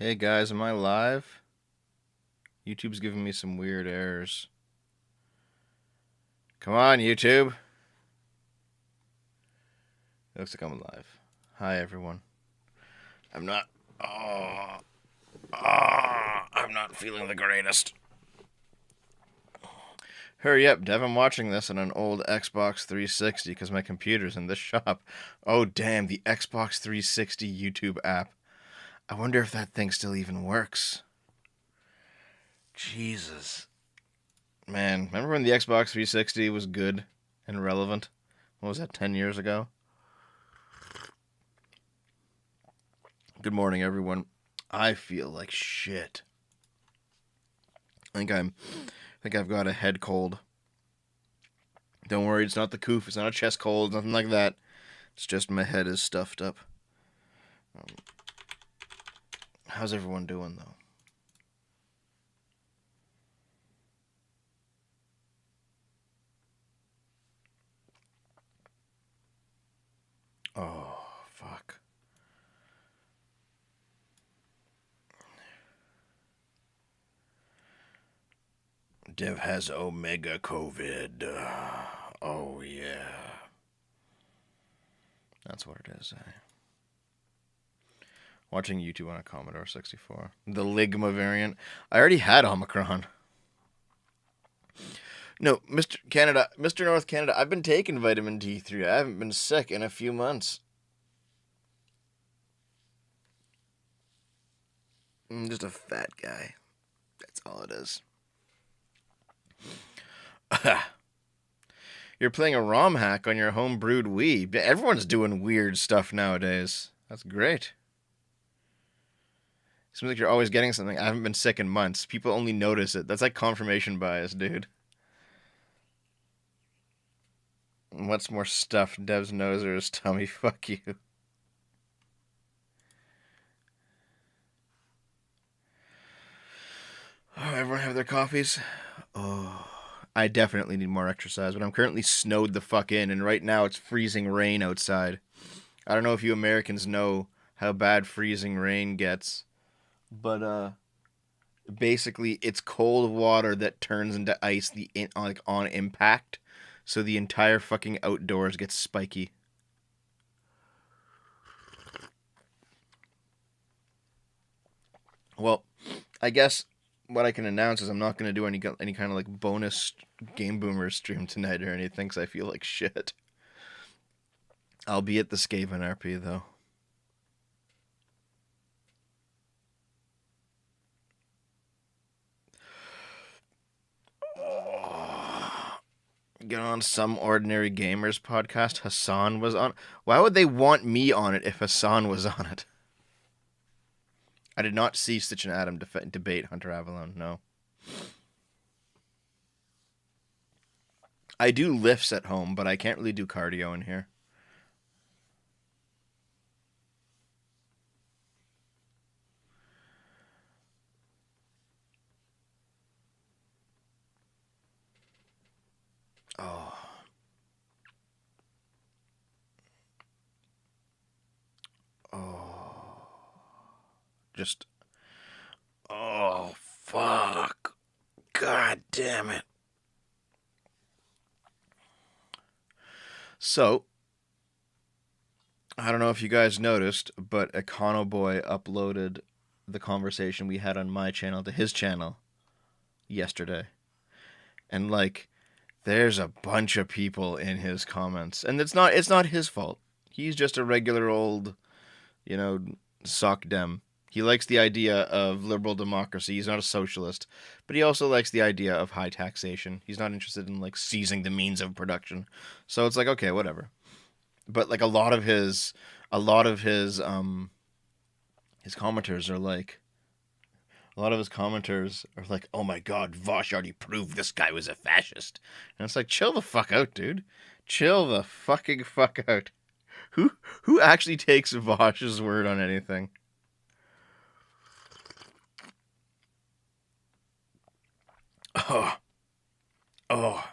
Hey guys, am I live? YouTube's giving me some weird errors. Come on, YouTube. It looks like I'm live. Hi, everyone. I'm not. Oh, I'm not feeling the greatest. Hurry up, Dev. I'm watching this on an old Xbox 360 because my computer's in this shop. Oh, damn, the Xbox 360 YouTube app. I wonder if that thing still even works. Jesus. Man, remember when the Xbox 360 was good and relevant? What was that, 10 years ago? Good morning, everyone. I feel like shit. I think I've got a head cold. Don't worry, it's not the coof. It's not a chest cold. Nothing like that. It's just my head is stuffed up. Um, how's everyone doing though? Oh fuck. Dev has Omega COVID. Oh yeah, that's what it is. Watching YouTube on a Commodore 64. The Ligma variant. I already had Omicron. No, Mr. Canada, Mr. North Canada, I've been taking vitamin D3. I haven't been sick in a few months. I'm just a fat guy. That's all it is. You're playing a ROM hack on your homebrewed Wii. Everyone's doing weird stuff nowadays. That's great. Seems like you're always getting something. I haven't been sick in months. People only notice it. That's like confirmation bias, dude. What's more stuffed? Dev's nose or his tummy? Fuck you. Oh, everyone have their coffees? Oh, I definitely need more exercise, but I'm currently snowed the fuck in, and right now it's freezing rain outside. I don't know if you Americans know how bad freezing rain gets, but basically it's cold water that turns into ice like on impact, so the entire fucking outdoors gets spiky. Well, I guess what I can announce is I'm not going to do any kind of like bonus Game Boomer stream tonight or anything because I feel like shit. I'll be at the Skaven RP though. Get on Some Ordinary Gamers podcast. Hassan was on. Why would they want me on it if Hassan was on it? I did not see Stitch and Adam debate Hunter Avalon. No. I do lifts at home, but I can't really do cardio in here. Oh, oh, just oh fuck! God damn it! So I don't know if you guys noticed, but Econoboy uploaded the conversation we had on my channel to his channel yesterday, and like there's a bunch of people in his comments, and it's not his fault. He's just a regular old, you know, sock dem. He likes the idea of liberal democracy. He's not a socialist, but he also likes the idea of high taxation. He's not interested in like seizing the means of production. So it's like okay, whatever. But like a lot of his commenters are like a lot of his commenters are like, "Oh my God, Vosh already proved this guy was a fascist," and it's like, chill the fuck out, dude. Chill the fucking fuck out. Who actually takes Vosh's word on anything? Oh, oh,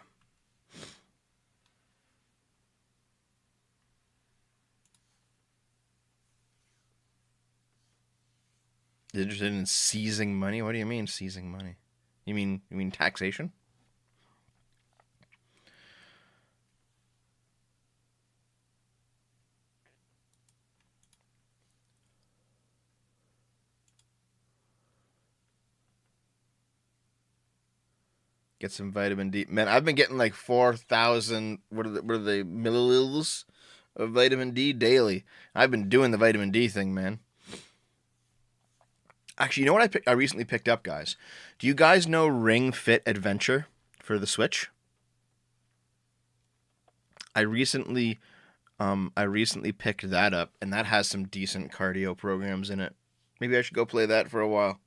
Interested in seizing money? What do you mean seizing money? You mean taxation? Get some vitamin D. Man, I've been getting like 4,000, what are they, milliliters of vitamin D daily. I've been doing the vitamin D thing, man. Actually, you know what I recently picked up, guys? Do you guys know Ring Fit Adventure for the Switch? I recently I recently picked that up, and that has some decent cardio programs in it. Maybe I should go play that for a while.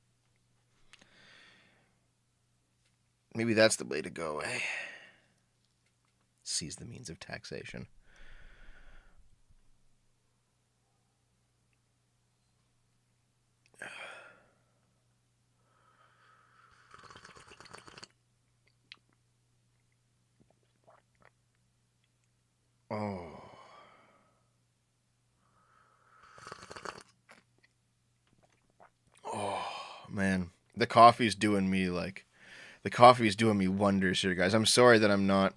Maybe that's the way to go, eh? Seize the means of taxation. Oh. Oh, man. The coffee's doing me wonders here, guys. I'm sorry that I'm not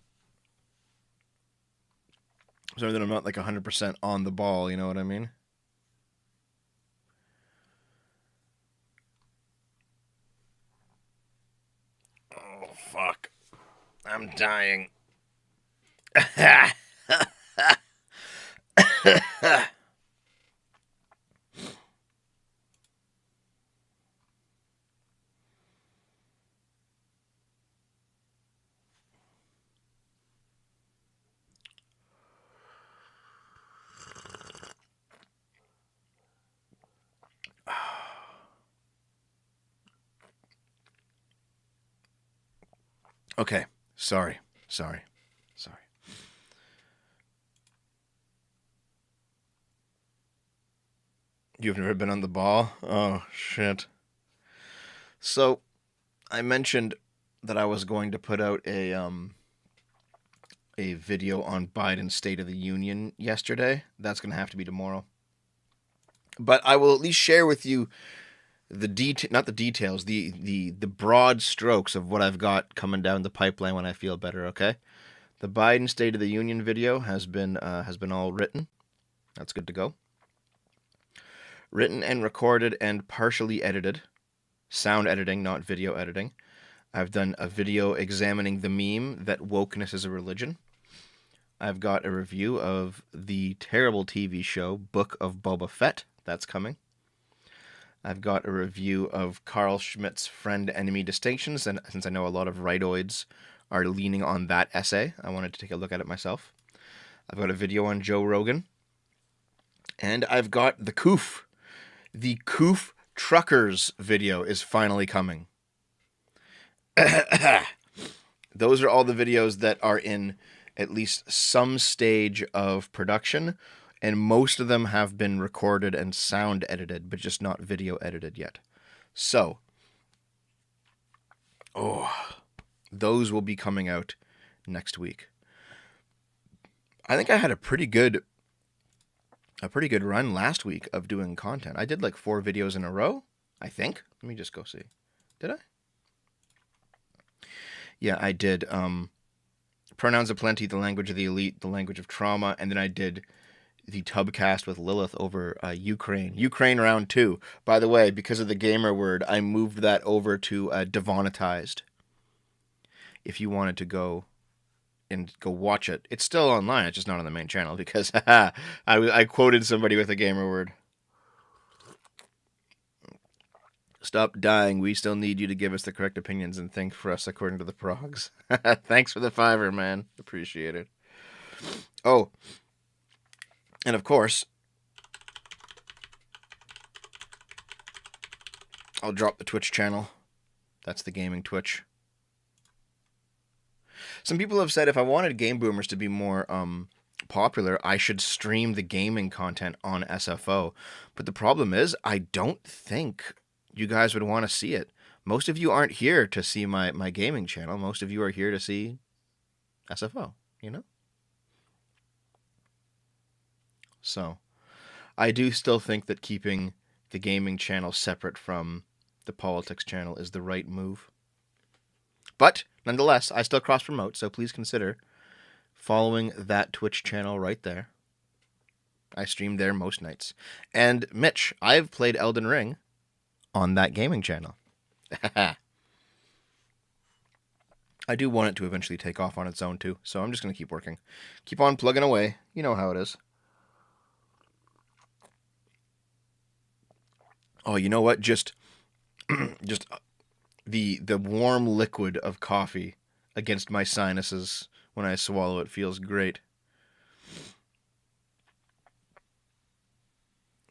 like 100% on the ball, you know what I mean? Oh, fuck. I'm dying. Okay. Sorry. Sorry. Sorry. You've never been on the ball? Oh, shit. So, I mentioned that I was going to put out a video on Biden's State of the Union yesterday. That's going to have to be tomorrow. But I will at least share with you not the details, the broad strokes of what I've got coming down the pipeline when I feel better, okay? The Biden State of the Union video has been all written. That's good to go. Written and recorded and partially edited. Sound editing, not video editing. I've done a video examining the meme that wokeness is a religion. I've got a review of the terrible TV show Book of Boba Fett. That's coming. I've got a review of Carl Schmitt's friend-enemy distinctions, and since I know a lot of rightoids are leaning on that essay, I wanted to take a look at it myself. I've got a video on Joe Rogan. And I've got the COOF. The COOF Truckers video is finally coming. Those are all the videos that are in at least some stage of production, and most of them have been recorded and sound edited, but just not video edited yet. So, those will be coming out next week. I think I had a pretty good run last week of doing content. I did like 4 videos in a row, I think. Let me just go see. Did I? Yeah, I did Pronouns Aplenty, The Language of the Elite, The Language of Trauma, and then I did the Tubcast with Lilith over Ukraine. Ukraine round 2. By the way, because of the gamer word, I moved that over to Devonetized. If you wanted to go watch it. It's still online, it's just not on the main channel because I quoted somebody with a gamer word. Stop dying. We still need you to give us the correct opinions and think for us according to the progs. Thanks for the $5, man. Appreciate it. Oh, and of course, I'll drop the Twitch channel. That's the gaming Twitch. Some people have said if I wanted Game Boomers to be more popular, I should stream the gaming content on SFO. But the problem is, I don't think you guys would want to see it. Most of you aren't here to see my gaming channel. Most of you are here to see SFO, you know? So, I do still think that keeping the gaming channel separate from the politics channel is the right move. But nonetheless, I still cross promote, so please consider following that Twitch channel right there. I stream there most nights. And Mitch, I've played Elden Ring on that gaming channel. I do want it to eventually take off on its own too, so I'm just going to keep working. Keep on plugging away. You know how it is. Oh, you know what? Just the warm liquid of coffee against my sinuses when I swallow it feels great.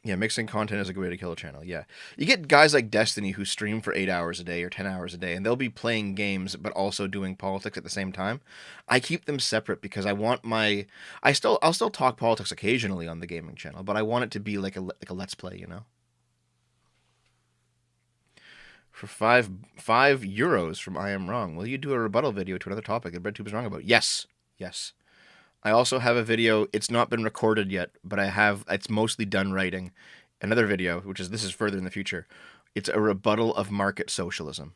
Yeah, mixing content is a good way to kill a channel. Yeah. You get guys like Destiny who stream for 8 hours a day or 10 hours a day, and they'll be playing games but also doing politics at the same time. I keep them separate because I want my I'll still talk politics occasionally on the gaming channel, but I want it to be like a let's play, you know. For €5 from I Am Wrong, will you do a rebuttal video to another topic that RedTube is wrong about? Yes. Yes. I also have a video. It's not been recorded yet, but it's mostly done writing. Another video, this is further in the future. It's a rebuttal of market socialism.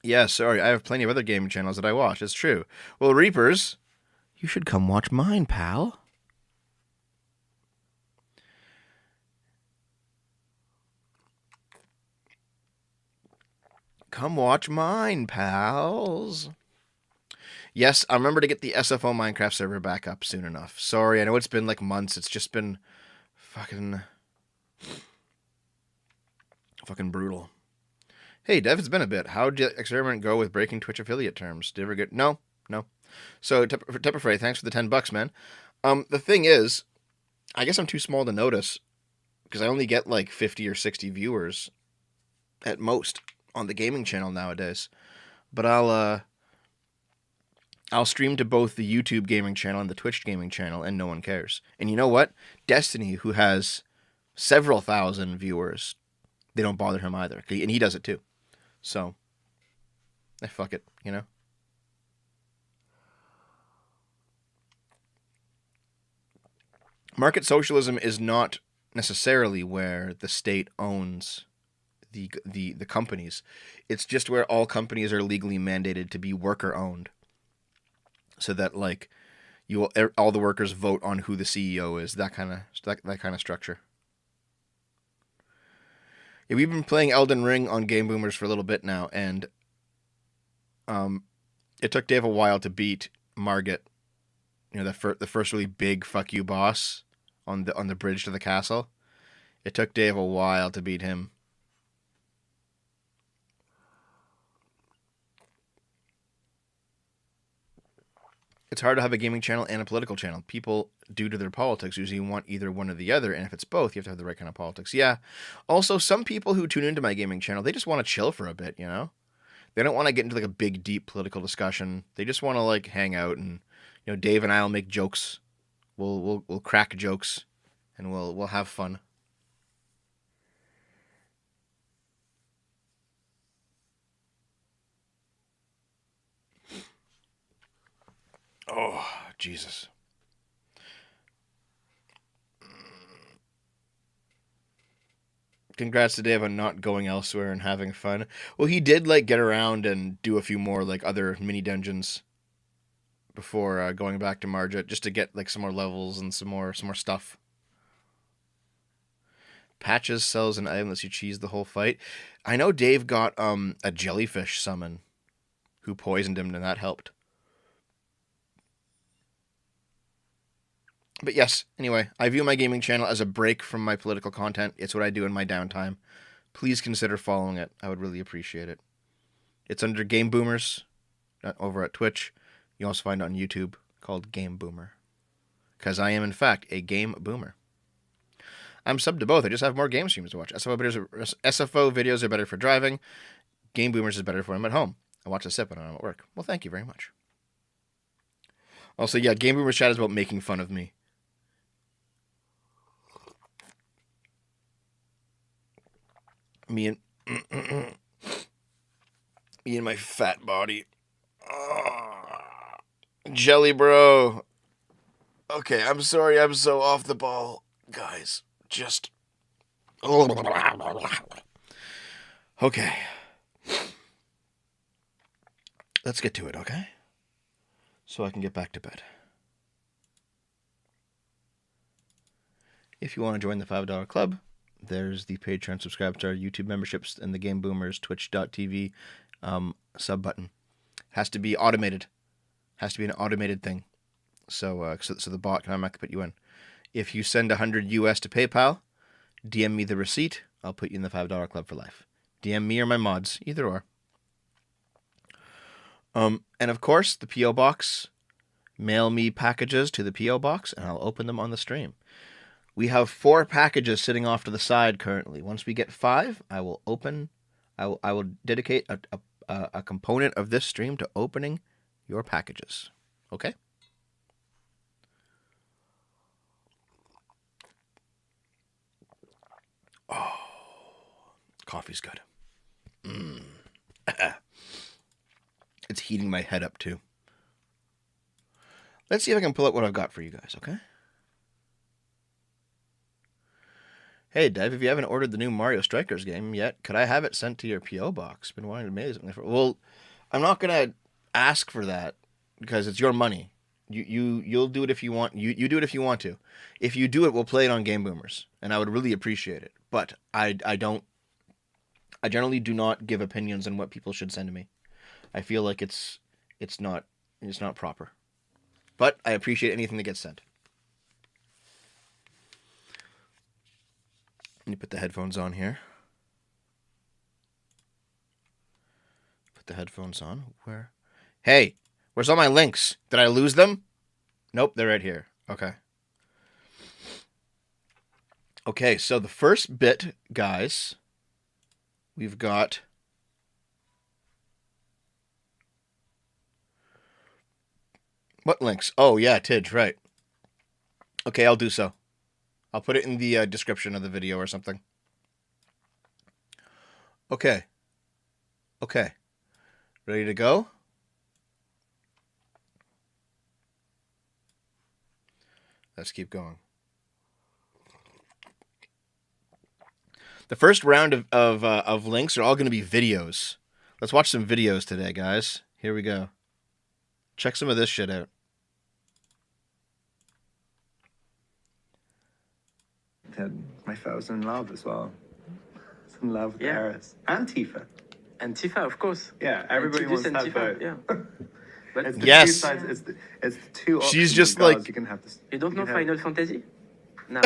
Yeah, sorry, I have plenty of other gaming channels that I watch. It's true. Well, Reapers, you should come watch mine, pal. Come watch mine, pals. Yes, I remember to get the SFO Minecraft server back up soon enough. Sorry, I know it's been like months. It's just been fucking brutal. Hey, Dev, it's been a bit. How'd the experiment go with breaking Twitch affiliate terms? Did you ever get... No. So, Tepperfray, thanks for the $10, man. The thing is, I guess I'm too small to notice because I only get like 50 or 60 viewers at most on the gaming channel nowadays. But I'll stream to both the YouTube gaming channel and the Twitch gaming channel, and no one cares. And you know what? Destiny, who has several thousand viewers, they don't bother him either. And he does it too. So, fuck it, you know? Market socialism is not necessarily where the state owns the companies. It's just where all companies are legally mandated to be worker owned. So that like all the workers vote on who the CEO is, that kind of structure. Yeah, we've been playing Elden Ring on Game Boomers for a little bit now, and it took Dave a while to beat Margit. You know, the first really big fuck you boss on the bridge to the castle. It took Dave a while to beat him. It's hard to have a gaming channel and a political channel. People, due to their politics, usually want either one or the other, and if it's both, you have to have the right kind of politics. Yeah. Also, some people who tune into my gaming channel, they just want to chill for a bit, you know? They don't want to get into like a big, deep political discussion. They just want to like hang out, and you know, Dave and I will make jokes. We'll crack jokes, and we'll have fun. Oh, Jesus. Congrats to Dave on not going elsewhere and having fun. Well, he did like get around and do a few more like other mini dungeons before going back to Margit, just to get like some more levels and some more stuff. Patches sells an item lets you cheese the whole fight. I know Dave got a jellyfish summon who poisoned him, and that helped. But yes, anyway, I view my gaming channel as a break from my political content. It's what I do in my downtime. Please consider following it. I would really appreciate it. It's under Game Boomers over at Twitch. You also find it on YouTube called Game Boomer. Because I am, in fact, a game boomer. I'm subbed to both. I just have more game streams to watch. SFO videos are better for driving. Game Boomers is better for when I'm at home. I watch a sip when I'm at work. Well, thank you very much. Also, yeah, Game Boomers chat is about making fun of me. Me and my fat body. Jelly bro. Okay, I'm sorry I'm so off the ball, guys. Just... Okay. Let's get to it, okay? So I can get back to bed. If you want to join the $5 club, there's the Patreon subscribe to our YouTube memberships and the Game Boomers Twitch.tv sub button. Has to be automated. Has to be an automated thing. So the bot can automatically put you in. If you send $100 US to PayPal, DM me the receipt. I'll put you in the $5 club for life. DM me or my mods, either or. And of course, the P.O. Box. Mail me packages to the P.O. Box, and I'll open them on the stream. We have 4 packages sitting off to the side currently. Once we get 5, I will dedicate a component of this stream to opening your packages. Okay? Oh, coffee's good. It's heating my head up too. Let's see if I can pull up what I've got for you guys, okay? Hey, Dev, if you haven't ordered the new Mario Strikers game yet, could I have it sent to your P.O. box? Been wanting to mail something for... Well, I'm not going to ask for that because it's your money. You'll do it if you want. You do it if you want to. If you do it, we'll play it on Game Boomers, and I would really appreciate it. But I generally do not give opinions on what people should send to me. I feel like it's not proper. But I appreciate anything that gets sent. Let me put the headphones on here. Put the headphones on. Where? Hey, where's all my links? Did I lose them? Nope, they're right here. Okay. Okay, so the first bit, guys, we've got... What links? Oh, yeah, Tidge, right. Okay, I'll do so. I'll put it in the description of the video or something. Okay. Okay. Ready to go? Let's keep going. The first round of links are all going to be videos. Let's watch some videos today, guys. Here we go. Check some of this shit out. My friend was in love as well. Was in love with Aeris. And Tifa. And Tifa, of course. Yeah, everybody wants that vote. Yeah. But it's the yes. two sides, it's the two options. She's just like... You can have this. You don't know Final Fantasy? No.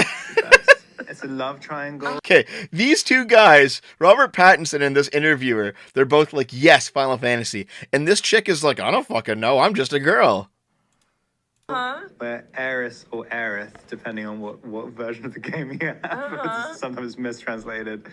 It's a love triangle. Okay, these two guys, Robert Pattinson and this interviewer, they're both like, yes, Final Fantasy. And this chick is like, I don't fucking know, I'm just a girl. Where Aeris or Aerith, depending on what version of the game you have, sometimes mistranslated.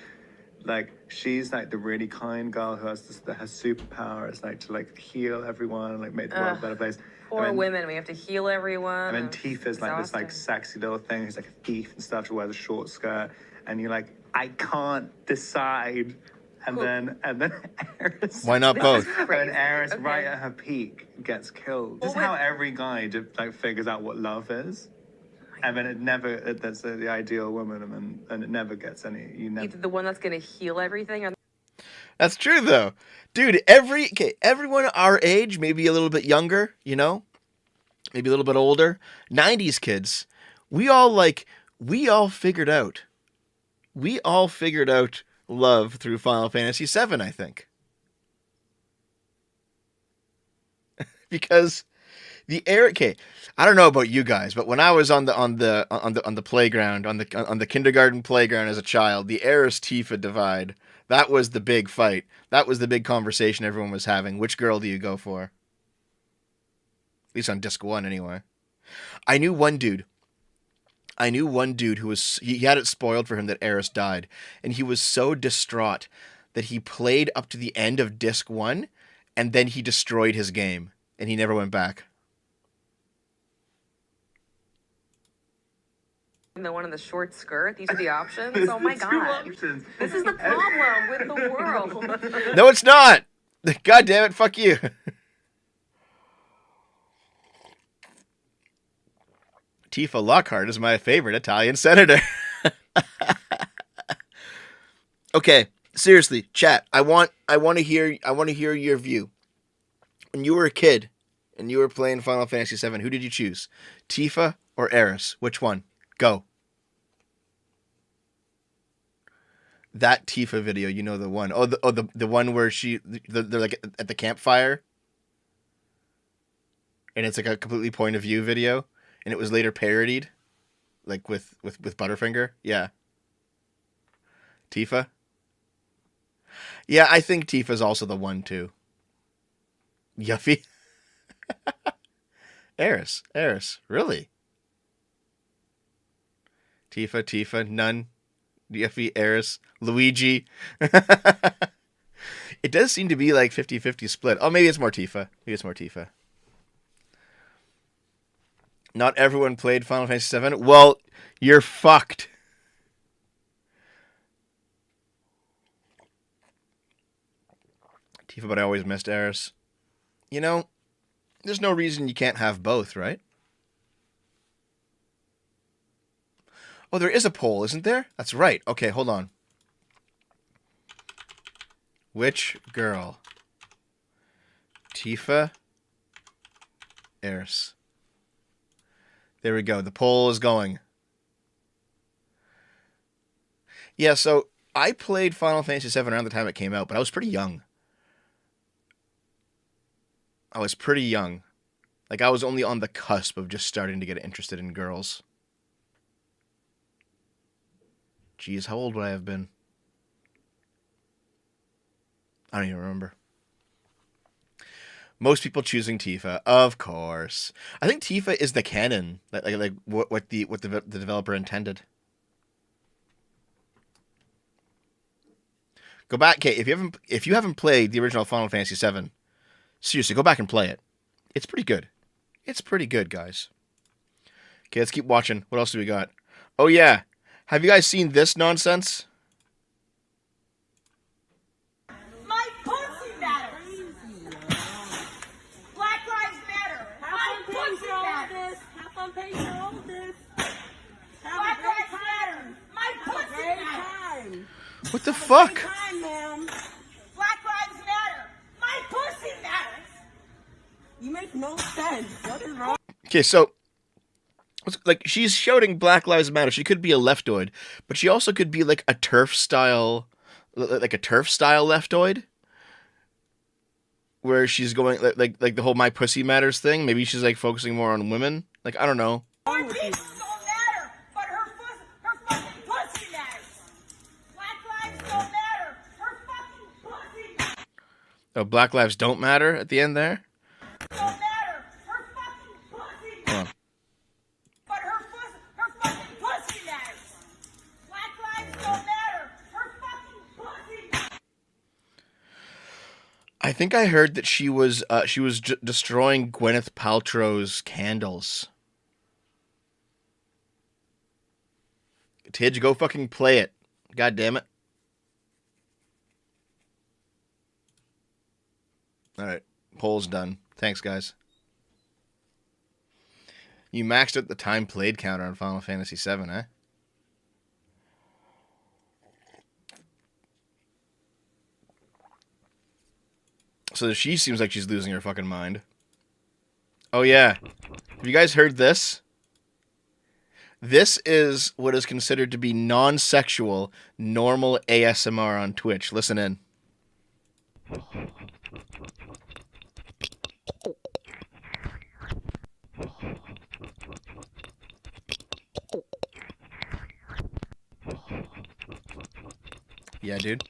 Like, she's like the really kind girl who has her superpower is like to like heal everyone and like make the world a better place. Poor women, we have to heal everyone. And then Tifa's like this like sexy little thing who's like a thief and stuff. She wears a short skirt, and you're like, I can't decide. And then Aeris. Why not both? And Aeris, right at her peak, gets killed. This is how every guy like figures out what love is. And then that's the ideal woman, and it never gets any. Either the one that's gonna heal everything, or... That's true though, dude. Everyone our age, maybe a little bit younger, you know, maybe a little bit older. 90s kids, we all figured out love through Final Fantasy VII, I think, because I don't know about you guys, but when I was on the playground, on the kindergarten playground as a child, the Aeris Tifa divide, that was the big fight. That was the big conversation everyone was having. Which girl do you go for? At least on disc 1 anyway. I knew one dude who was, he had it spoiled for him that Aeris died, and he was so distraught that he played up to the end of disc 1 and then he destroyed his game and he never went back. the one in the short skirt. These are the options. Oh my god. This is the problem with the world. No, it's not. God damn it, fuck you. Tifa Lockhart is my favorite Italian senator. Okay, seriously, chat. I want to hear your view. When you were a kid and you were playing Final Fantasy VII, who did you choose? Tifa or Aerith? Which one? Go. That Tifa video, you know the one. The one where they're like at the campfire, and it's like a completely point of view video, and it was later parodied, like with Butterfinger. Yeah. Tifa. Yeah, I think Tifa's also the one too. Yuffie. Aerith, really? Tifa, none. Yuffie, Aerith, Luigi. It does seem to be like 50-50 split. Oh, maybe it's more Tifa. Not everyone played Final Fantasy VII. Well, you're fucked. Tifa, but I always missed Aerith. You know, there's no reason you can't have both, right? Oh, there is a poll, isn't there? That's right. Okay, hold on. Which girl? Tifa? Aerith. There we go. The poll is going. Yeah, so I played Final Fantasy VII around the time it came out, but I was pretty young. Like, I was only on the cusp of just starting to get interested in girls. Jeez, how old would I have been? I don't even remember. Most people choosing Tifa, of course. I think Tifa is the canon, like what the developer intended. Go back, Kate. If you haven't played the original Final Fantasy VII, seriously, go back and play it. It's pretty good. It's pretty good, guys. Okay, let's keep watching. What else do we got? Oh yeah, have you guys seen this nonsense? My pussy matters. Black Lives Matter. My pussy matters. Have fun paying for all this. Black Lives Matter. My pussy matters. What the fuck? Black Lives Matter. My pussy matters. You make no sense. What is wrong? Okay, so like she's shouting Black Lives Matter. She could be a leftoid, but she also could be like a turf style leftoid, where she's going like the whole "my pussy matters" thing. Maybe she's like focusing more on women. Like, I don't know. Her pieces don't matter, but her fucking pussy matters. Black lives don't matter. Her fucking pussy matters. Oh, Black Lives don't matter at the end there. Don't matter. Her fucking pussy matters. Hold on. But her fucking pussy matters. Black lives don't matter. Her fucking pussy matters. I think I heard that she was destroying Gwyneth Paltrow's candles. Tidge, go fucking play it. God damn it. All right, poll's done. Thanks, guys. You maxed out the time played counter on Final Fantasy VII, eh? So she seems like she's losing her fucking mind. Oh yeah. Have you guys heard this? This is what is considered to be non-sexual, normal ASMR on Twitch. Listen in. Yeah, dude.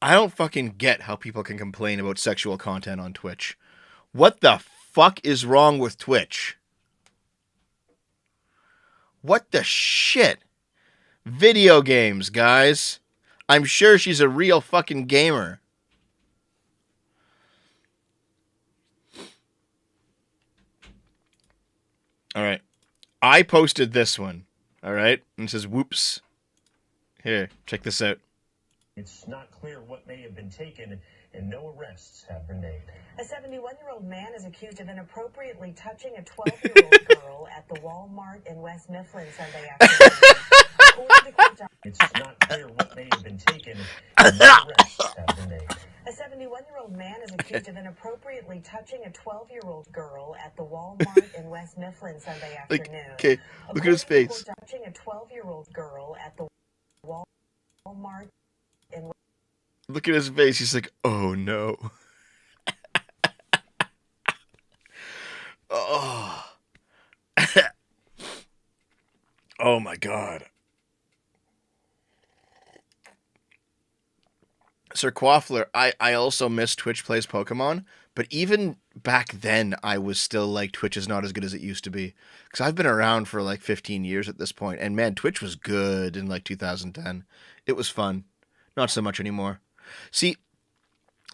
I don't fucking get how people can complain about sexual content on Twitch. What the fuck is wrong with Twitch? What the shit? Video games, guys. I'm sure she's a real fucking gamer. All right. I posted this one. All right. And it says, whoops. Here, check this out. It's not clear what may have been taken and no arrests have been made. A 71-year-old man is accused of inappropriately touching a 12-year-old girl at the Walmart in West Mifflin Sunday afternoon. According to court It's not clear what may have been taken, and no arrests have been made. A 71-year-old man is accused of inappropriately touching a 12-year-old girl at the Walmart in West Mifflin Sunday afternoon. Okay, look at his face. Touching a 12-year-old girl at the Walmart in Look at his face. He's like, oh no. Oh. Oh my God. Sir Quaffler, I also miss Twitch Plays Pokemon, but even back then I was still like, Twitch is not as good as it used to be. Because I've been around for like 15 years at this point, and man, Twitch was good in like 2010. It was fun. Not so much anymore. See,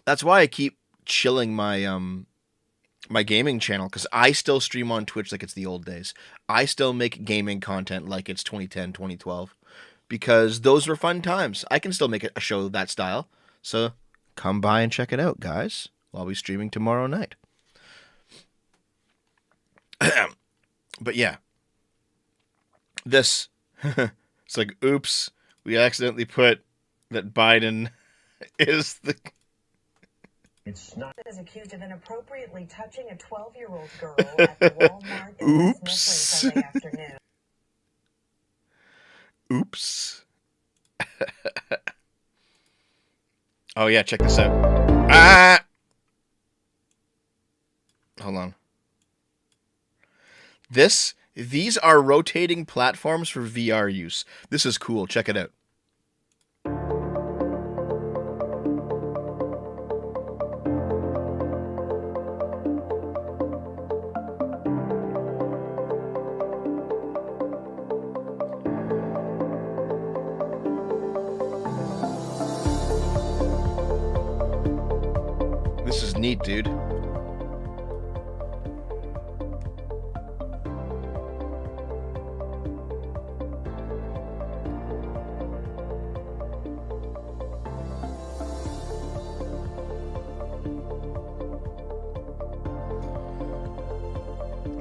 that's why I keep chilling my my gaming channel, because I still stream on Twitch like it's the old days. I still make gaming content like it's 2010, 2012, because those were fun times. I can still make a show of that style. So come by and check it out, guys. I'll be streaming tomorrow night. But yeah. This, it's like, oops, we accidentally put that Biden is the... It's not. is accused of inappropriately touching a 12-year-old girl at the Walmart in West Mifflin Sunday afternoon. Oops. Oh yeah, check this out. Ah! Hold on. These are rotating platforms for VR use. This is cool. Check it out. This is neat, dude.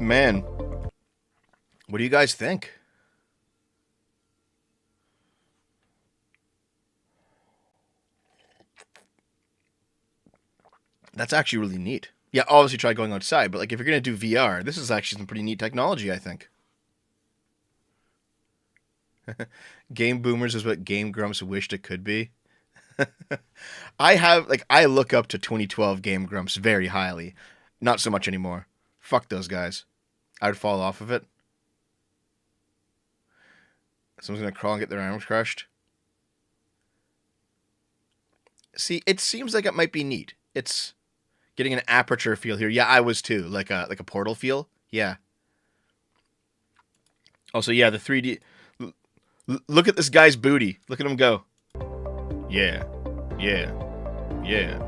Man, what do you guys think? That's actually really neat. Yeah, obviously try going outside, but like if you're going to do VR, this is actually some pretty neat technology, I think. Game Boomers is what Game Grumps wished it could be. I look up to 2012 Game Grumps very highly. Not so much anymore. Fuck those guys. I would fall off of it. Someone's going to crawl and get their arms crushed. See, it seems like it might be neat. It's getting an aperture feel here. Yeah, I was too. Like a portal feel. Yeah. Also, yeah, the 3D. Look at this guy's booty. Look at him go. Yeah. Yeah. Yeah.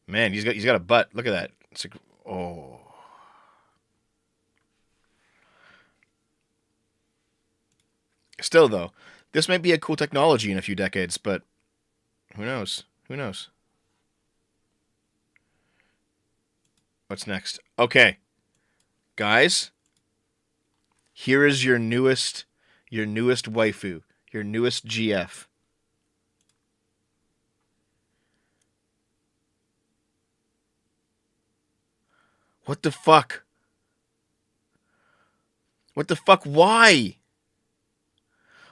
Man, he's got a butt. Look at that. It's like, oh. Still, though, this might be a cool technology in a few decades, but who knows? Who knows? What's next? Okay. Guys, here is your newest waifu, your newest GF. What the fuck? What the fuck? Why?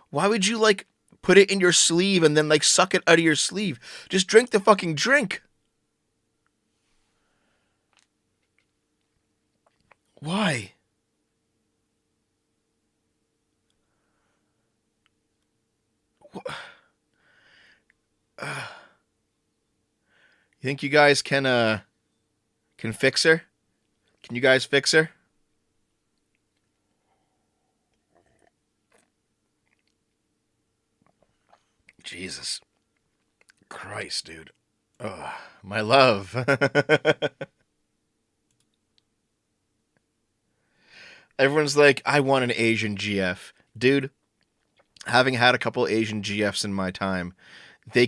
Why would you, like, put it in your sleeve and then, like, suck it out of your sleeve? Just drink the fucking drink. Why? You think you guys can fix her? Can you guys fix her? Jesus Christ, dude. Oh, my love. Everyone's like, I want an Asian GF. Dude, having had a couple Asian GFs in my time, they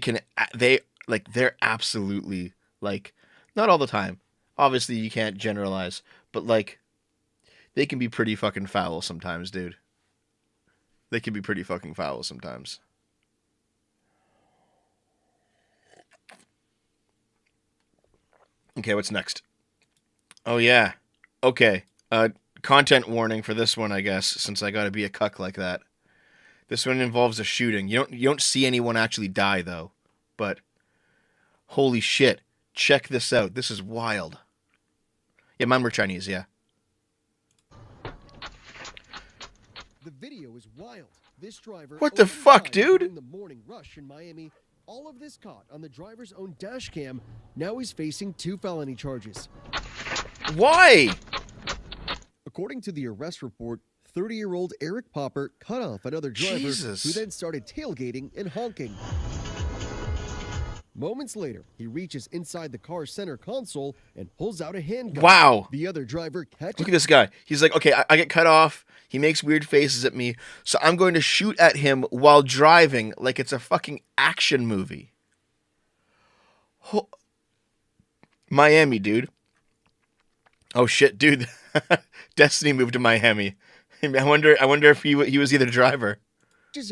like they're absolutely like not all the time. Obviously, you can't generalize, but like they can be pretty fucking foul sometimes, dude. They can be pretty fucking foul sometimes. Okay, what's next? Oh yeah. Okay. Content warning for this one, I guess, since I gotta be a cuck like that. This one involves a shooting. You don't see anyone actually die though, but holy shit! Check this out. This is wild. Yeah, mine were Chinese. Yeah. The video is wild. This driver. What the fuck, dude? During the morning rush in Miami. All of this caught on the driver's own dash cam. Now he's facing 2 felony charges. Why? According to the arrest report, 30-year-old Eric Popper cut off another driver Jesus. who then started tailgating and honking. Moments later, he reaches inside the car's center console and pulls out a handgun. Wow. The other driver catches. Look at this guy. He's like, okay, I get cut off. He makes weird faces at me, so I'm going to shoot at him while driving like it's a fucking action movie. Miami, dude. Oh shit, dude. Destiny moved to Miami. I wonder if he was either driver.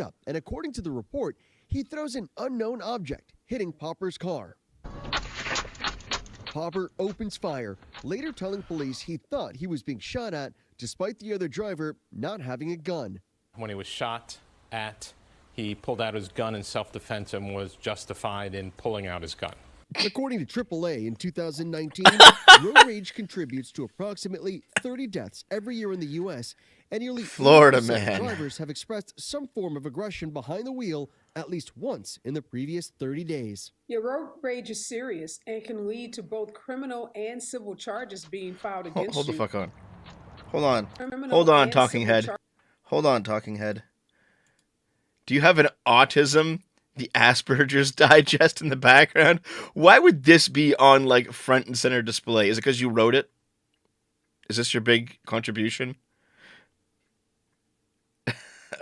Up, and according to the report, he throws an unknown object, hitting Popper's car. Popper opens fire, later telling police he thought he was being shot at, despite the other driver not having a gun. When he was shot at, he pulled out his gun in self-defense and was justified in pulling out his gun. According to AAA, in 2019, road rage contributes to approximately 30 deaths every year in the U.S., and nearly Florida 80% man. of drivers have expressed some form of aggression behind the wheel at least once in the previous 30 days. Your road rage is serious and can lead to both criminal and civil charges being filed against you. Hold the fuck on. Hold on. Criminal Hold on, and talking civil head. char- Hold on, talking head. Do you have an autism? The Asperger's Digest in the background? Why would this be on like front and center display? Is it because you wrote it? Is this your big contribution?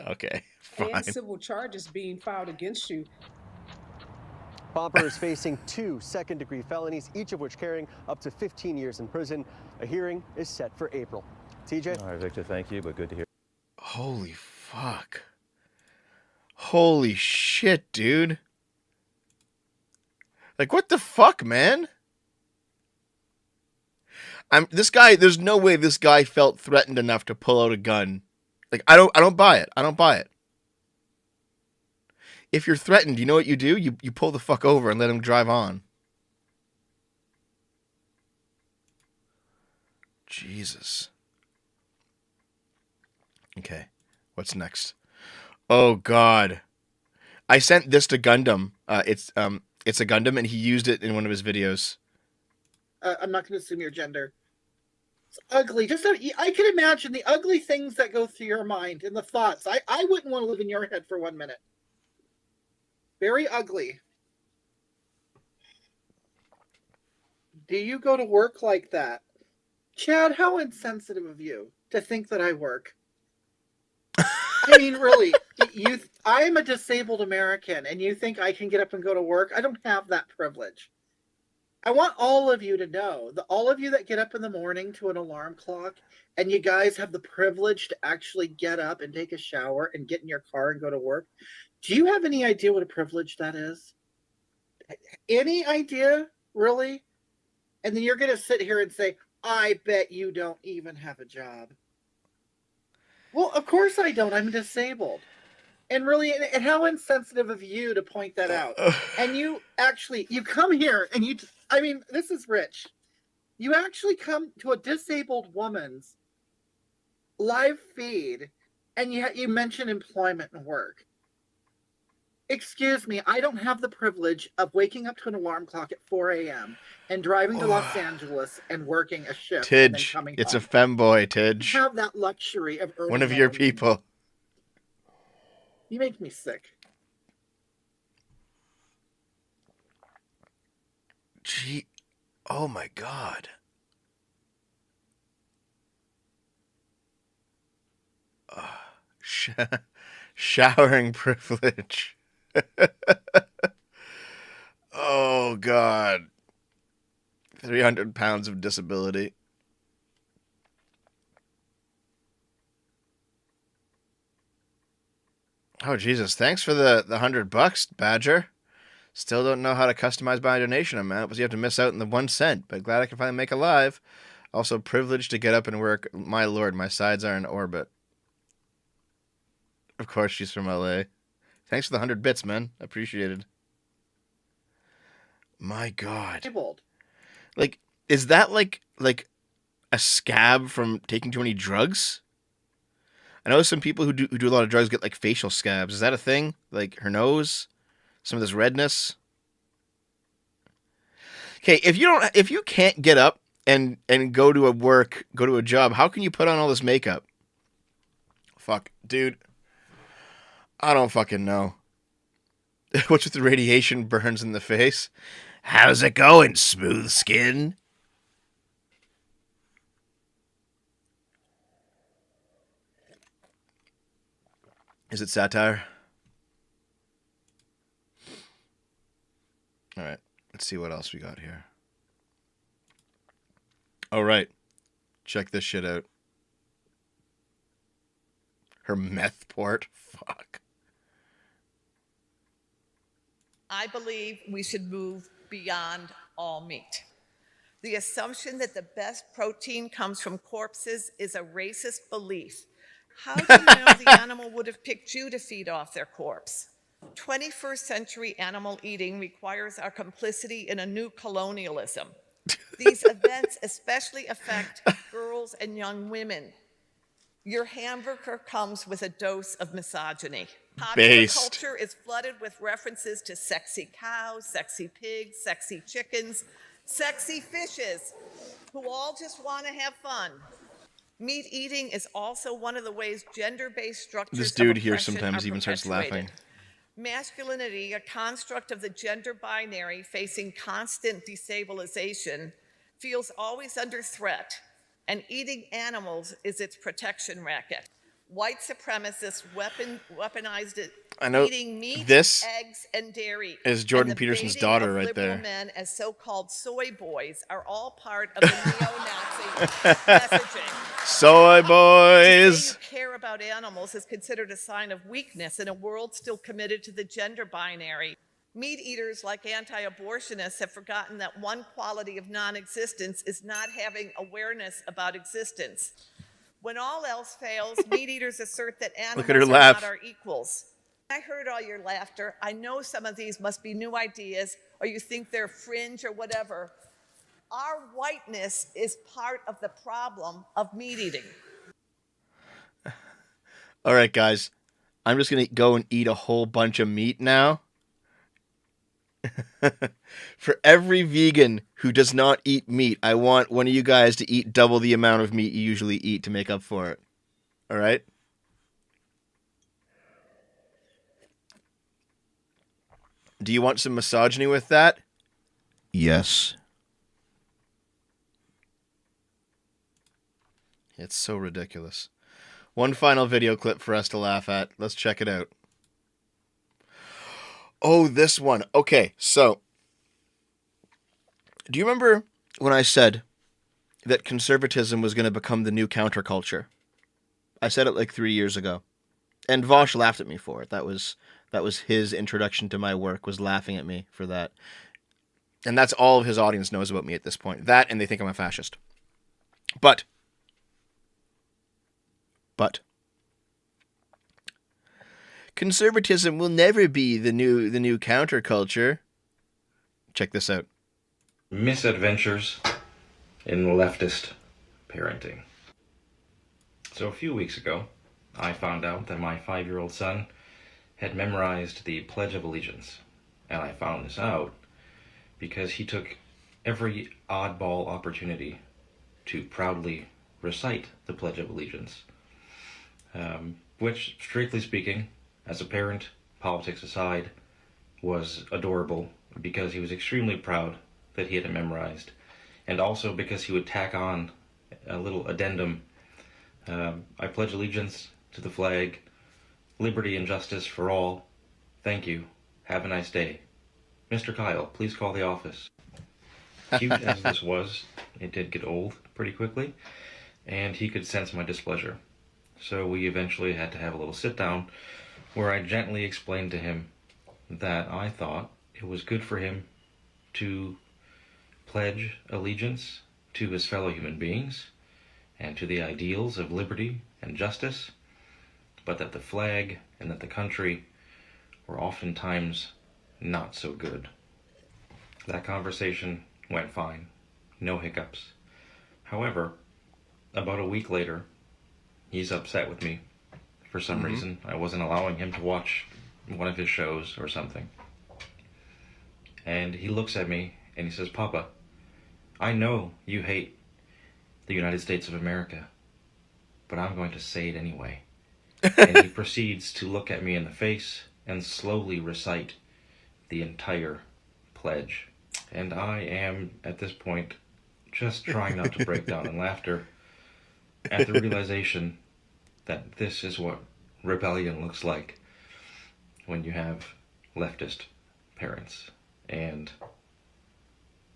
Okay, fine. And civil charges being filed against you. Popper is facing 2 second-degree felonies, each of which carrying up to 15 years in prison. A hearing is set for April. TJ? All right, Victor, thank you, but good to hear. Holy fuck. Holy shit, dude. Like, what the fuck, man? This guy, there's no way this guy felt threatened enough to pull out a gun. Like, I don't buy it. I don't buy it. If you're threatened, you know what you do? You pull the fuck over and let him drive on. Jesus. Okay, what's next? Oh God, I sent this to Gundam. It's a Gundam, and he used it in one of his videos. I'm not going to assume your gender. It's ugly. I can imagine the ugly things that go through your mind and the thoughts. I wouldn't want to live in your head for 1 minute. Very ugly. Do you go to work like that? Chad, how insensitive of you to think that I work. I mean, really, I am a disabled American, and you think I can get up and go to work? I don't have that privilege. I want all of you to know, all of you that get up in the morning to an alarm clock, and you guys have the privilege to actually get up and take a shower and get in your car and go to work. Do you have any idea what a privilege that is? Any idea, really? And then you're going to sit here and say, I bet you don't even have a job. Well, of course I don't. I'm disabled. And really, and how insensitive of you to point that out. And you come here and this is rich. You actually come to a disabled woman's live feed and you mention employment and work. Excuse me, I don't have the privilege of waking up to an alarm clock at 4 a.m. and driving to Los Angeles and working a shift. And then Tidge, coming it's home. a femboy, Tidge. I have that luxury of earning One of my your own people. You make me sick. Gee, oh my God. Showering privilege. Oh God. 300 pounds of disability. Oh, Jesus. Thanks for the $100, Badger. Still don't know how to customize my donation amount, but you have to miss out on the 1 cent. But glad I can finally make a live. Also privileged to get up and work. My lord, my sides are in orbit. Of course she's from LA. Thanks for the 100 bits, man. Appreciated. My God. Like, is that like a scab from taking too many drugs? I know some people who do a lot of drugs get like facial scabs. Is that a thing? Like her nose? Some of this redness? Okay, if you can't get up and go to a job, how can you put on all this makeup? Fuck, dude. I don't fucking know. What's with the radiation burns in the face? How's it going, smooth skin? Is it satire? All right, let's see what else we got here. All right, check this shit out. Her meth port? Fuck. I believe we should move beyond all meat. The assumption that the best protein comes from corpses is a racist belief. How do you know the animal would have picked you to feed off their corpse? 21st century animal eating requires our complicity in a new colonialism. These events especially affect girls and young women. Your hamburger comes with a dose of misogyny. Popular culture is flooded with references to sexy cows, sexy pigs, sexy chickens, sexy fishes, who all just want to have fun. Meat eating is also one of the ways gender-based structures This dude of here oppression sometimes are even starts laughing. perpetuated. Masculinity, a construct of the gender binary facing constant destabilization, feels always under threat, and eating animals is its protection racket. White supremacists weaponized it, I know eating meat, this eggs, and dairy. is Jordan and the Peterson's baiting daughter of right liberal there. Men as so-called soy boys are all part of the neo-Nazi messaging. Soy To boys. say you care about animals is considered a sign of weakness in a world still committed to the gender binary. Meat eaters like anti-abortionists have forgotten that one quality of non-existence is not having awareness about existence. When all else fails, meat eaters assert that animals Look at her are laugh. not our equals. I heard all your laughter. I know some of these must be new ideas, or you think they're fringe or whatever. Our whiteness is part of the problem of meat eating. All right, guys. I'm just going to go and eat a whole bunch of meat now. For every vegan who does not eat meat, I want one of you guys to eat double the amount of meat you usually eat to make up for it. All right? Do you want some misogyny with that? Yes. It's so ridiculous. One final video clip for us to laugh at. Let's check it out. Oh, this one. Okay, so do you remember when I said that conservatism was going to become the new counterculture? I said it like 3 years ago. And Vosh laughed at me for it. That was his introduction to my work, was laughing at me for that. And that's all of his audience knows about me at this point. That, and they think I'm a fascist. But conservatism will never be the new counterculture. Check this out. Misadventures in leftist parenting. So a few weeks ago, I found out that my 5-year-old son had memorized the Pledge of Allegiance. And I found this out because he took every oddball opportunity to proudly recite the Pledge of Allegiance. Which, strictly speaking, as a parent, politics aside, was adorable because he was extremely proud that he had it memorized, and also because he would tack on a little addendum. I pledge allegiance to the flag, liberty and justice for all. Thank you. Have a nice day. Mr. Kyle, please call the office. Cute as this was, it did get old pretty quickly, and he could sense my displeasure. So we eventually had to have a little sit down where I gently explained to him that I thought it was good for him to pledge allegiance to his fellow human beings and to the ideals of liberty and justice, but that the flag and that the country were oftentimes not so good. That conversation went fine, no hiccups. However, about a week later, he's upset with me for some reason. I wasn't allowing him to watch one of his shows or something. And he looks at me and he says, Papa, I know you hate the United States of America, but I'm going to say it anyway. And he proceeds to look at me in the face and slowly recite the entire pledge. And I am, at this point, just trying not to break down in laughter at the realization that this is what rebellion looks like when you have leftist parents. And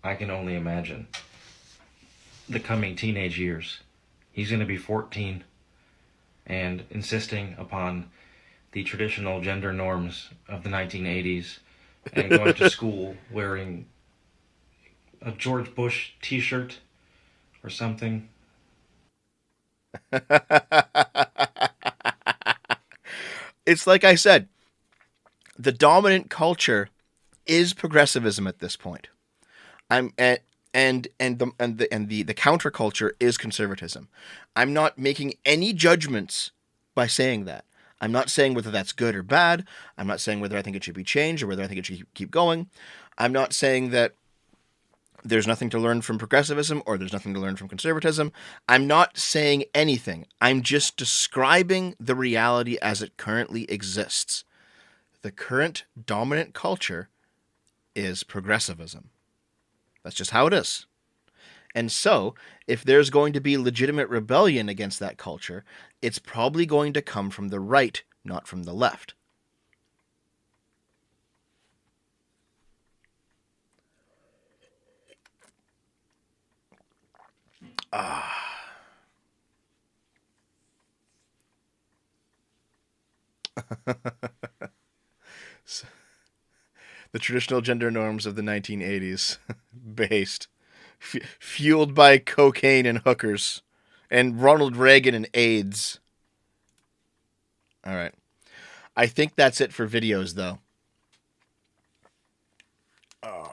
I can only imagine the coming teenage years. He's going to be 14 and insisting upon the traditional gender norms of the 1980s and going to school wearing a George Bush t-shirt or something. It's like I said, the dominant culture is progressivism at this point. The counterculture is conservatism. I'm not making any judgments by saying that. I'm not saying whether that's good or bad. I'm not saying whether I think it should be changed or whether I think it should keep going. I'm not saying that there's nothing to learn from progressivism or there's nothing to learn from conservatism. I'm not saying anything. I'm just describing the reality as it currently exists. The current dominant culture is progressivism. That's just how it is. And so, if there's going to be legitimate rebellion against that culture, it's probably going to come from the right, not from the left. So, the traditional gender norms of the 1980s, based, fueled by cocaine and hookers, and Ronald Reagan and AIDS. All right. I think that's it for videos, though. Oh.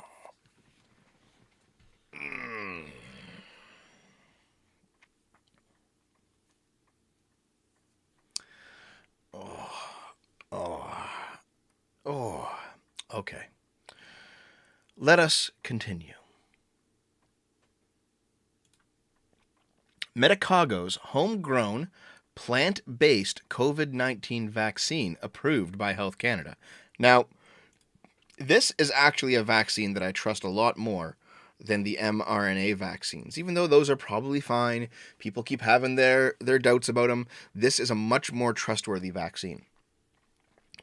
Oh, okay. Let us continue. Medicago's homegrown, plant-based COVID-19 vaccine approved by Health Canada. Now, this is actually a vaccine that I trust a lot more than the mRNA vaccines. Even though those are probably fine, people keep having their doubts about them, this is a much more trustworthy vaccine.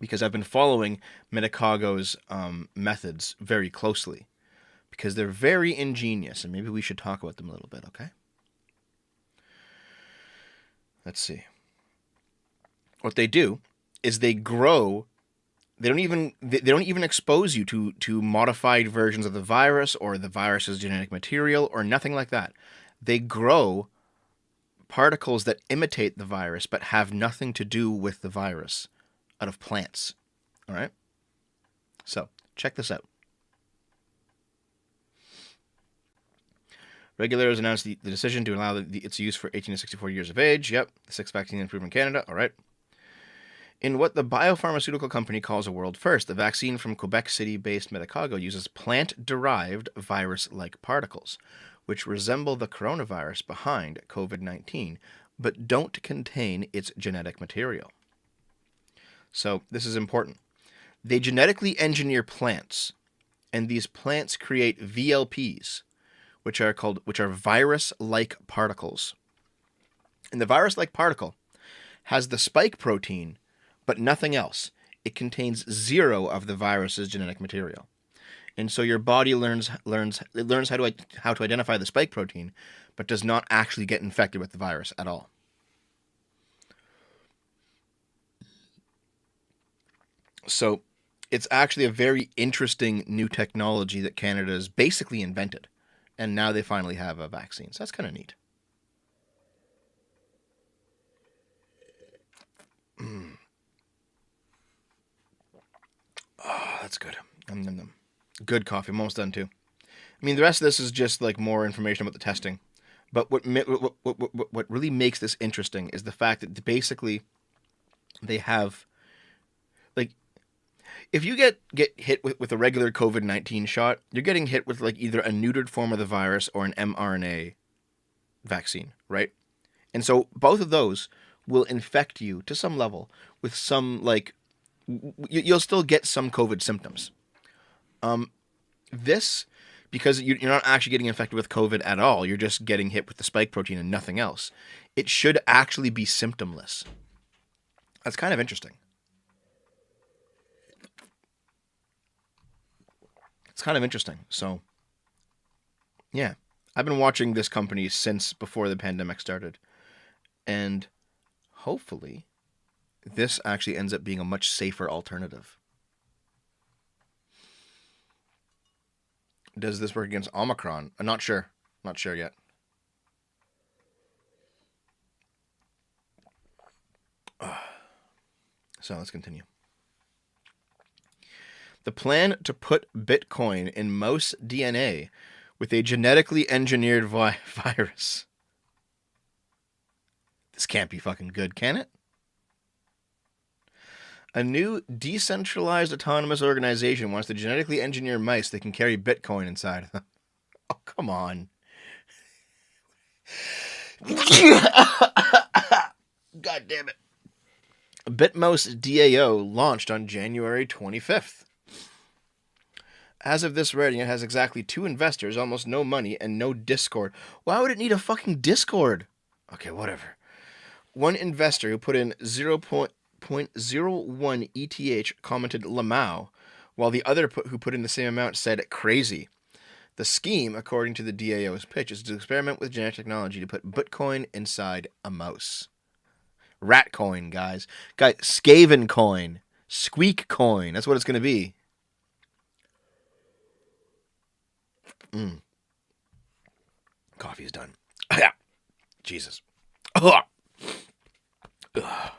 Because I've been following Medicago's methods very closely. Because they're very ingenious, and maybe we should talk about them a little bit, okay? Let's see. What they do is they grow. They don't even expose you to modified versions of the virus or the virus's genetic material or nothing like that. They grow particles that imitate the virus but have nothing to do with the virus out of plants. All right? So, check this out. Regulators announced the decision to allow its use for 18 to 64 years of age. Yep, the sixth vaccine approved in Canada. All right. In what the biopharmaceutical company calls a world first, the vaccine from Quebec City-based Medicago uses plant-derived virus-like particles, which resemble the coronavirus behind COVID-19, but don't contain its genetic material. So, this is important. They genetically engineer plants, and these plants create VLPs, which are virus-like particles. And the virus-like particle has the spike protein, but nothing else. It contains zero of the virus's genetic material. And so your body learns how to identify the spike protein, but does not actually get infected with the virus at all. So it's actually a very interesting new technology that Canada has basically invented. And now they finally have a vaccine. So that's kind of neat. Oh, that's good. Good coffee. I'm almost done too. I mean, the rest of this is just like more information about the testing. But what really makes this interesting is the fact that basically they have, like, if you get hit with a regular COVID-19 shot, you're getting hit with like either a neutered form of the virus or an mRNA vaccine, right? And so both of those will infect you to some level with some, like, you'll still get some COVID symptoms. This, because you're not actually getting infected with COVID at all, you're just getting hit with the spike protein and nothing else. It should actually be symptomless. That's kind of interesting. It's kind of interesting. So, yeah. I've been watching this company since before the pandemic started. And hopefully, this actually ends up being a much safer alternative. Does this work against Omicron? I'm not sure. Not sure yet. So let's continue. The plan to put Bitcoin in mouse DNA with a genetically engineered virus. This can't be fucking good, can it? A new decentralized autonomous organization wants to genetically engineer mice that can carry Bitcoin inside of them. Oh, come on. God damn it. Bitmouse DAO launched on January 25th. As of this writing, it has exactly 2 investors, almost no money, and no Discord. Why would it need a fucking Discord? Okay, whatever. One investor who put in 0.01 ETH commented Lamau, while the other who put in the same amount said crazy. The scheme, according to the DAO's pitch, is to experiment with genetic technology to put Bitcoin inside a mouse. Ratcoin, guys. Skaven coin. Squeak coin. That's what it's going to be. Coffee is done. Yeah. Jesus. Ugh. Ugh.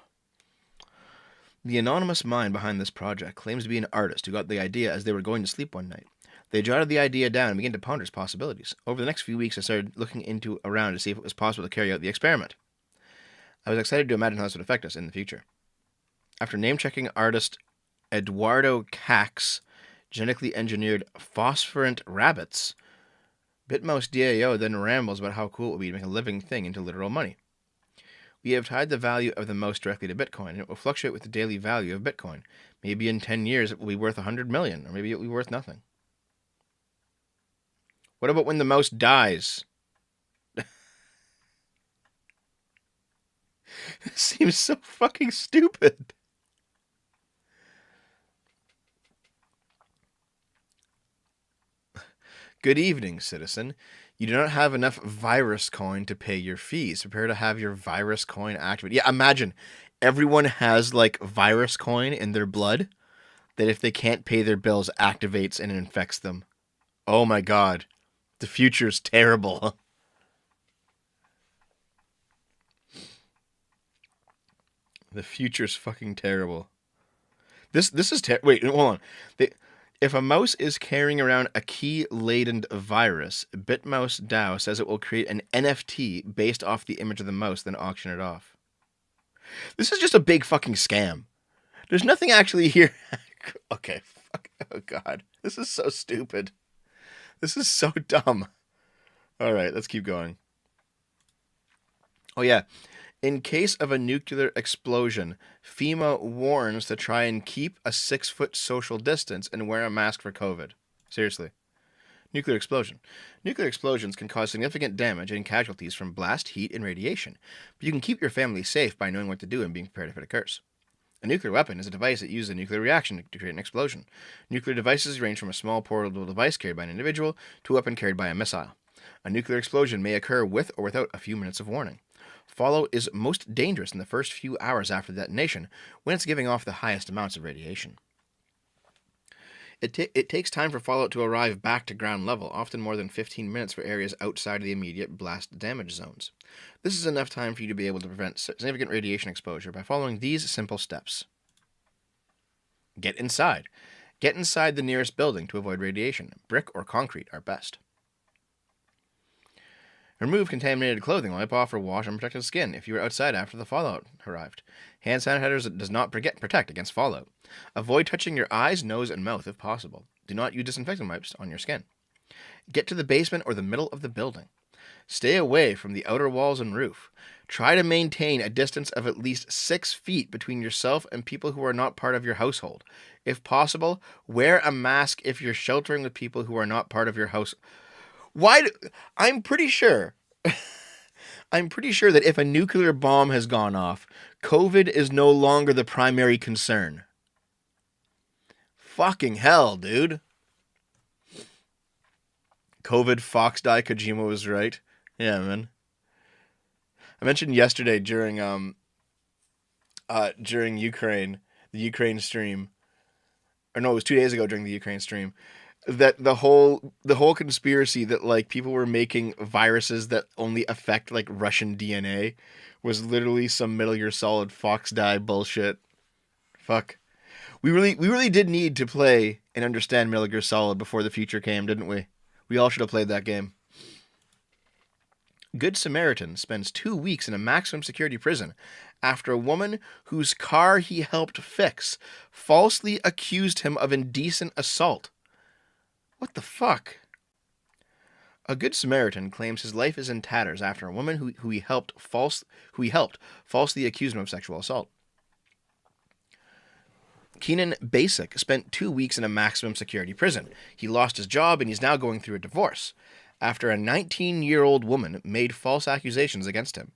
The anonymous mind behind this project claims to be an artist who got the idea as they were going to sleep one night. They jotted the idea down and began to ponder its possibilities. Over the next few weeks, I started looking around to see if it was possible to carry out the experiment. I was excited to imagine how this would affect us in the future. After name-checking artist Eduardo Cax's genetically engineered phosphorant rabbits, Bitmouse DAO then rambles about how cool it would be to make a living thing into literal money. We have tied the value of the mouse directly to Bitcoin, and it will fluctuate with the daily value of Bitcoin. Maybe in 10 years it will be worth 100 million, or maybe it will be worth nothing. What about when the mouse dies? This seems so fucking stupid. Good evening, citizen. You do not have enough virus coin to pay your fees. Prepare to have your virus coin activated. Yeah, imagine everyone has like virus coin in their blood that if they can't pay their bills activates and infects them. Oh my god. The future's terrible. The future's fucking terrible. This is wait, hold on. If a mouse is carrying around a key-laden virus, Bitmouse DAO says it will create an NFT based off the image of the mouse, then auction it off. This is just a big fucking scam. There's nothing actually here. Okay, fuck. Oh god. This is so stupid. This is so dumb. Alright, let's keep going. Oh yeah. In case of a nuclear explosion, FEMA warns to try and keep a 6-foot social distance and wear a mask for COVID. Seriously. Nuclear explosion. Nuclear explosions can cause significant damage and casualties from blast, heat, and radiation, but you can keep your family safe by knowing what to do and being prepared if it occurs. A nuclear weapon is a device that uses a nuclear reaction to create an explosion. Nuclear devices range from a small portable device carried by an individual to a weapon carried by a missile. A nuclear explosion may occur with or without a few minutes of warning. Fallout is most dangerous in the first few hours after detonation, when it's giving off the highest amounts of radiation. It takes time for fallout to arrive back to ground level, often more than 15 minutes for areas outside of the immediate blast damage zones. This is enough time for you to be able to prevent significant radiation exposure by following these simple steps. Get inside. Get inside the nearest building to avoid radiation. Brick or concrete are best. Remove contaminated clothing, wipe off or wash unprotected skin if you were outside after the fallout arrived. Hand sanitizers does not protect against fallout. Avoid touching your eyes, nose, and mouth if possible. Do not use disinfectant wipes on your skin. Get to the basement or the middle of the building. Stay away from the outer walls and roof. Try to maintain a distance of at least 6 feet between yourself and people who are not part of your household. If possible, wear a mask if you're sheltering with people who are not part of your house. I'm pretty sure that if a nuclear bomb has gone off, COVID is no longer the primary concern. Fucking hell, dude. COVID Fox die, Kojima was right. Yeah, man. I mentioned yesterday during Ukraine, the Ukraine stream, or no, it was 2 days ago during the Ukraine stream, that the whole conspiracy that like people were making viruses that only affect like Russian DNA was literally some Metal Gear Solid Fox die bullshit. Fuck. We really did need to play and understand Metal Gear Solid before the future came, didn't we? We all should have played that game. Good Samaritan spends 2 weeks in a maximum security prison after a woman whose car he helped fix falsely accused him of indecent assault. What the fuck? A Good Samaritan claims his life is in tatters after a woman who he helped falsely accused him of sexual assault. Keenan Basic spent 2 weeks in a maximum security prison. He lost his job and he's now going through a divorce after a 19-year-old woman made false accusations against him.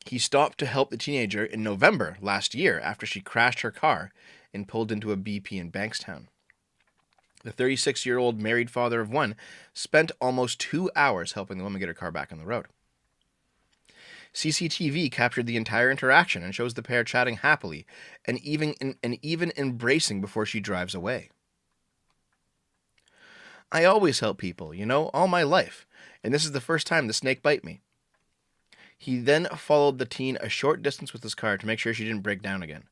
He stopped to help the teenager in November last year after she crashed her car and pulled into a BP in Bankstown. The 36-year-old married father of one spent almost 2 hours helping the woman get her car back on the road. CCTV captured the entire interaction and shows the pair chatting happily and even embracing before she drives away. I always help people, all my life, and this is the first time the snake bite me. He then followed the teen a short distance with his car to make sure she didn't break down again.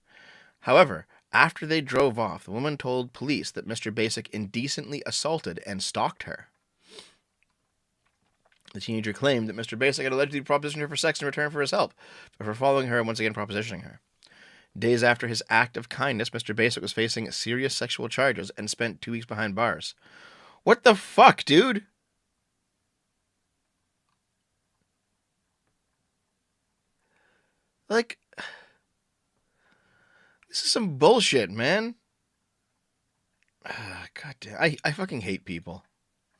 However, after they drove off, the woman told police that Mr. Basic indecently assaulted and stalked her. The teenager claimed that Mr. Basic had allegedly propositioned her for sex in return for his help, before following her and once again propositioning her. Days after his act of kindness, Mr. Basic was facing serious sexual charges and spent 2 weeks behind bars. What the fuck, dude? Like, this is some bullshit, man. God damn, I fucking hate people.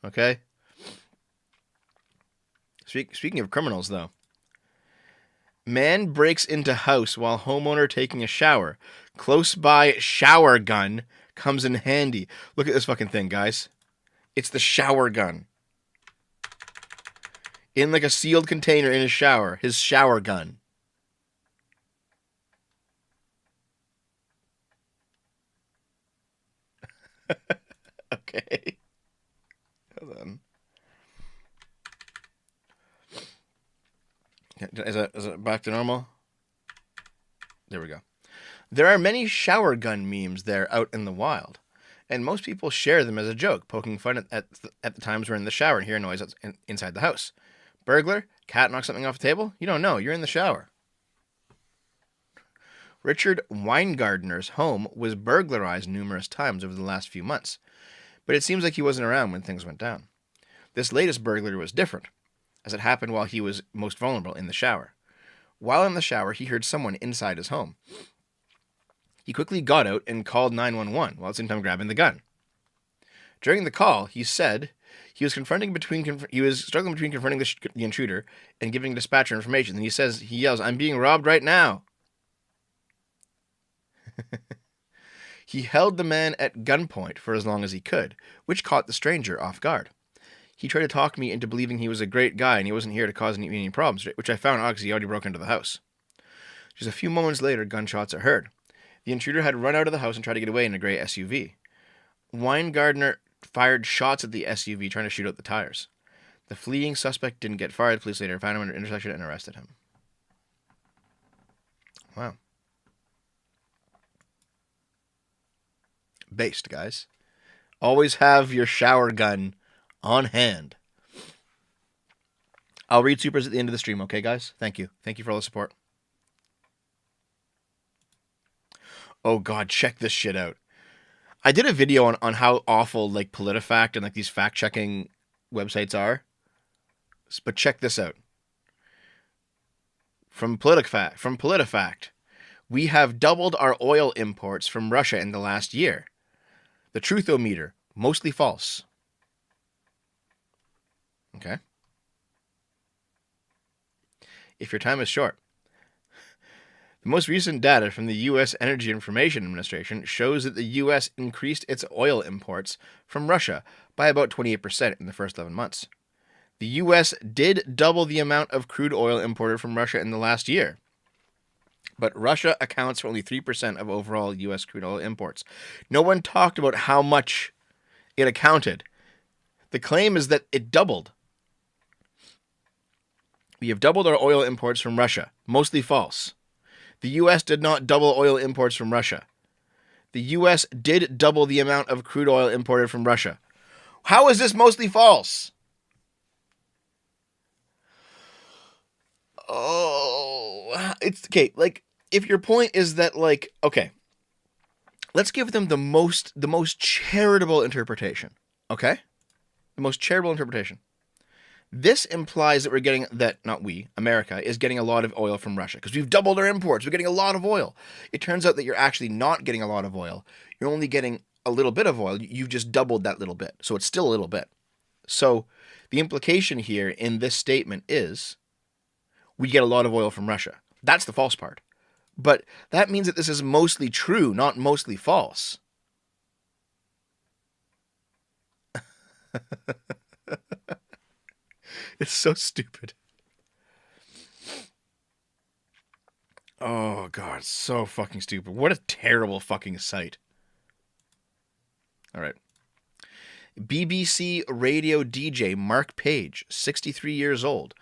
Okay? Speaking of criminals, though. Man breaks into house while homeowner taking a shower. Close by shower gun comes in handy. Look at this fucking thing, guys. It's the shower gun. In like a sealed container in his shower. His shower gun. Okay. Hold on. Is it back to normal? There we go. There are many shower gun memes there out in the wild, and most people share them as a joke, poking fun at the times we're in the shower and hear noise inside the house. Burglar? Cat knock something off the table? You don't know. You're in the shower. Richard Weingartner's home was burglarized numerous times over the last few months, but it seems like he wasn't around when things went down. This latest burglary was different, as it happened while he was most vulnerable in the shower. While in the shower, he heard someone inside his home. He quickly got out and called 911 while at the same time grabbing the gun. During the call, he said he was struggling between confronting the intruder and giving dispatcher information. Then he yells, "I'm being robbed right now." He held the man at gunpoint for as long as he could, which caught the stranger off guard. He tried to talk me into believing he was a great guy and he wasn't here to cause any problems, which I found out because he already broke into the house. Just a few moments later, gunshots are heard. The intruder had run out of the house and tried to get away in a grey SUV. Weingartner fired shots at the SUV, trying to shoot out the tires. The fleeing suspect didn't get fired. Police later found him at an intersection and arrested him. Wow. Based, guys. Always have your shower gun on hand. I'll read supers at the end of the stream, okay, guys? Thank you. Thank you for all the support. Oh, God, check this shit out. I did a video on how awful, like, PolitiFact and, like, these fact-checking websites are. But check this out. From PolitiFact, we have doubled our oil imports from Russia in the last year. The Truthometer, mostly false. Okay. If your time is short. The most recent data from the U.S. Energy Information Administration shows that the U.S. increased its oil imports from Russia by about 28% in the first 11 months. The U.S. did double the amount of crude oil imported from Russia in the last year. But Russia accounts for only 3% of overall U.S. crude oil imports. No one talked about how much it accounted. The claim is that it doubled. We have doubled our oil imports from Russia. Mostly false. The U.S. did not double oil imports from Russia. The U.S. did double the amount of crude oil imported from Russia. How is this mostly false? Oh, it's okay. Like, if your point is that, like, okay, let's give them the most charitable interpretation. Okay, the most charitable interpretation. This implies that we're getting America is getting a lot of oil from Russia because we've doubled our imports. We're getting a lot of oil. It turns out that you're actually not getting a lot of oil. You're only getting a little bit of oil. You've just doubled that little bit. So it's still a little bit. So the implication here in this statement is we get a lot of oil from Russia. That's the false part. But that means that this is mostly true, not mostly false. It's so stupid. Oh, God, so fucking stupid. What a terrible fucking site. All right. BBC radio DJ Mark Page, 63 years old,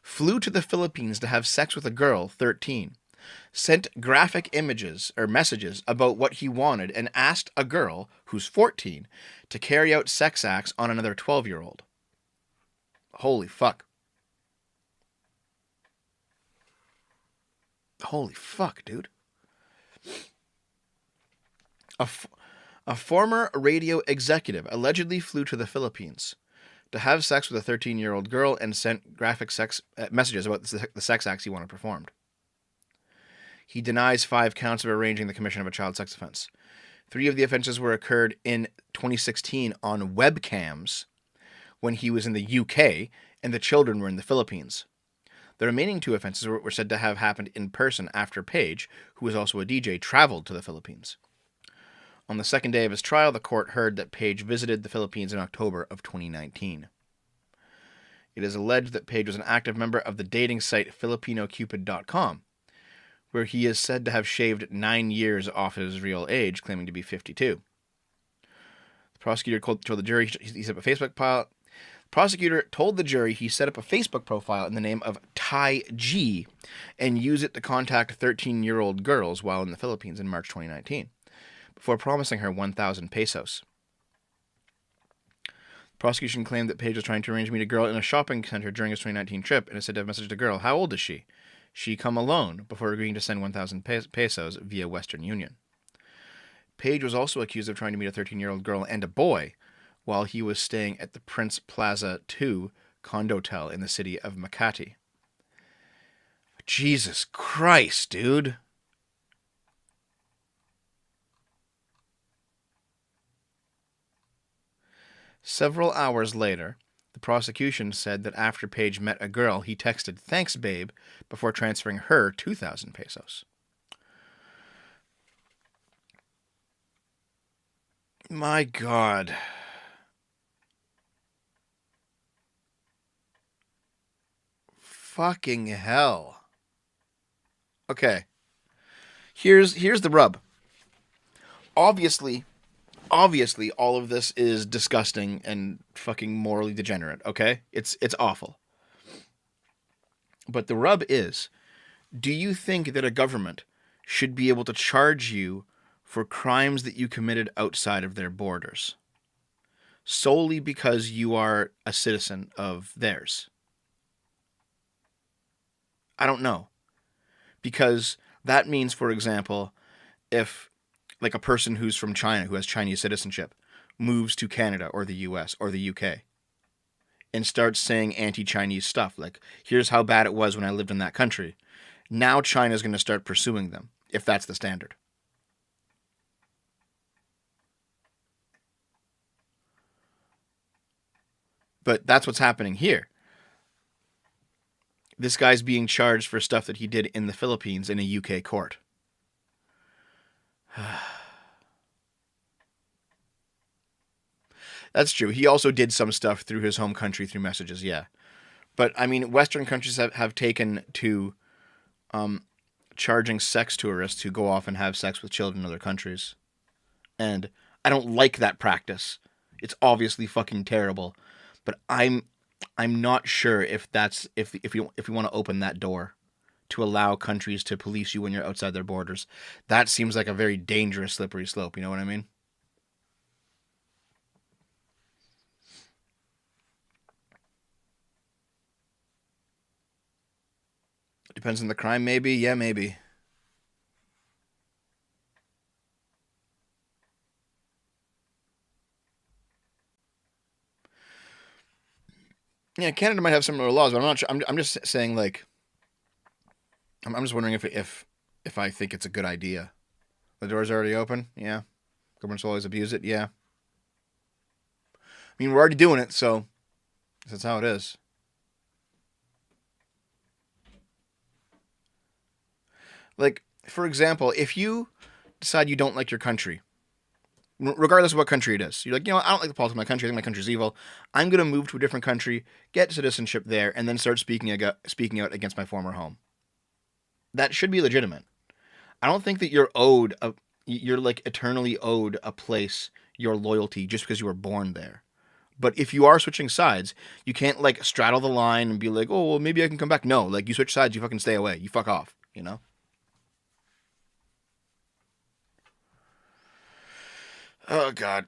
flew to the Philippines to have sex with a girl, 13, sent graphic images or messages about what he wanted, and asked a girl, who's 14, to carry out sex acts on another 12-year-old. Holy fuck. Holy fuck, dude. A former radio executive allegedly flew to the Philippines to have sex with a 13-year-old girl and sent graphic sex messages about the sex acts he wanted performed. He denies 5 counts of arranging the commission of a child sex offense. 3 of the offenses were occurred in 2016 on webcams when he was in the UK and the children were in the Philippines. The remaining 2 offenses were said to have happened in person after Page, who was also a DJ, traveled to the Philippines. On the second day of his trial, the court heard that Page visited the Philippines in October of 2019. It is alleged that Page was an active member of the dating site FilipinoCupid.com, where he is said to have shaved 9 years off his real age, claiming to be 52. The prosecutor told the jury he set up a Facebook file. The prosecutor told the jury he set up a Facebook profile in the name of Tai G and used it to contact 13-year-old girls while in the Philippines in March 2019, before promising her 1,000 pesos. The prosecution claimed that Page was trying to arrange to meet a girl in a shopping center during his 2019 trip, and is said to have messaged the girl, "How old is she? She come alone," before agreeing to send 1,000 pesos via Western Union. Page was also accused of trying to meet a 13-year-old girl and a boy while he was staying at the Prince Plaza 2 condotel in the city of Makati. Jesus Christ, dude. Several hours later, the prosecution said that after Page met a girl, he texted, "Thanks, babe," before transferring her 2,000 pesos. My God. Fucking hell. Okay. Here's the rub. Obviously, all of this is disgusting and fucking morally degenerate, okay? It's awful. But the rub is, do you think that a government should be able to charge you for crimes that you committed outside of their borders solely because you are a citizen of theirs? I don't know. Because that means, for example, if like a person who's from China, who has Chinese citizenship, moves to Canada or the US or the UK and starts saying anti-Chinese stuff, like, here's how bad it was when I lived in that country. Now China's going to start pursuing them, if that's the standard. But that's what's happening here. This guy's being charged for stuff that he did in the Philippines in a UK court. That's true. He also did some stuff through his home country through messages, yeah. But, I mean, Western countries have taken to charging sex tourists who go off and have sex with children in other countries. And I don't like that practice. It's obviously fucking terrible. But I'm not sure if that's if you want to open that door to allow countries to police you when you're outside their borders. That seems like a very dangerous slippery slope, you know what I mean? Depends on the crime, maybe. Yeah, maybe. Yeah, Canada might have similar laws, but I'm not sure. I'm just saying, like, I'm just wondering if I think it's a good idea. The door's already open. Yeah. Governments will always abuse it. Yeah. I mean, we're already doing it, so that's how it is. Like, for example, if you decide you don't like your country, regardless of what country it is, you're like, you know what, I don't like the politics of my country. I think my country's evil. I'm going to move to a different country, get citizenship there, and then start speaking out against my former home. That should be legitimate. I don't think that you're like eternally owed a place, your loyalty, just because you were born there. But if you are switching sides, you can't like straddle the line and be like, oh, well, maybe I can come back. No, like you switch sides, you fucking stay away. You fuck off, you know? Oh, God.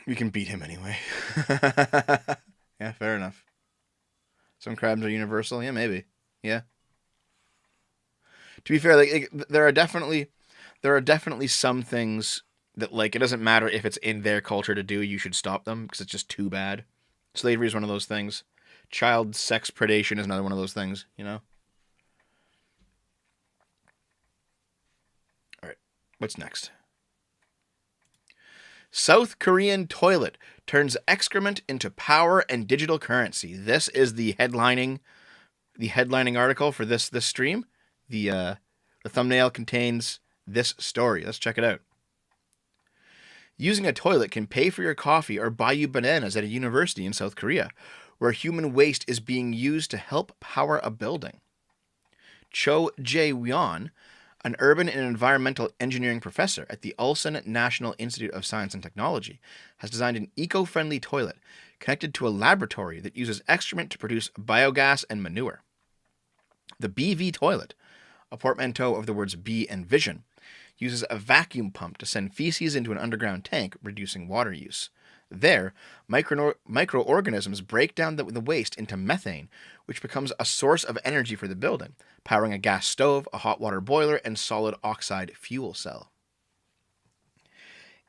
We can beat him anyway. Yeah, fair enough. Some crimes are universal. Yeah, maybe. Yeah. To be fair, like there are definitely some things that, like, it doesn't matter if it's in their culture to do, you should stop them because it's just too bad. Slavery is one of those things. Child sex predation is another one of those things, you know? All right. What's next? South Korean toilet turns excrement into power and digital currency. This is the headlining article for this stream. The thumbnail contains this story. Let's check it out. Using a toilet can pay for your coffee or buy you bananas at a university in South Korea, where human waste is being used to help power a building. Cho Jae-won, an urban and environmental engineering professor at the Ulsan National Institute of Science and Technology, has designed an eco-friendly toilet connected to a laboratory that uses excrement to produce biogas and manure. The BV toilet, a portmanteau of the words bee and vision, uses a vacuum pump to send feces into an underground tank, reducing water use. There, microorganisms break down the waste into methane, which becomes a source of energy for the building, powering a gas stove, a hot water boiler, and solid oxide fuel cell.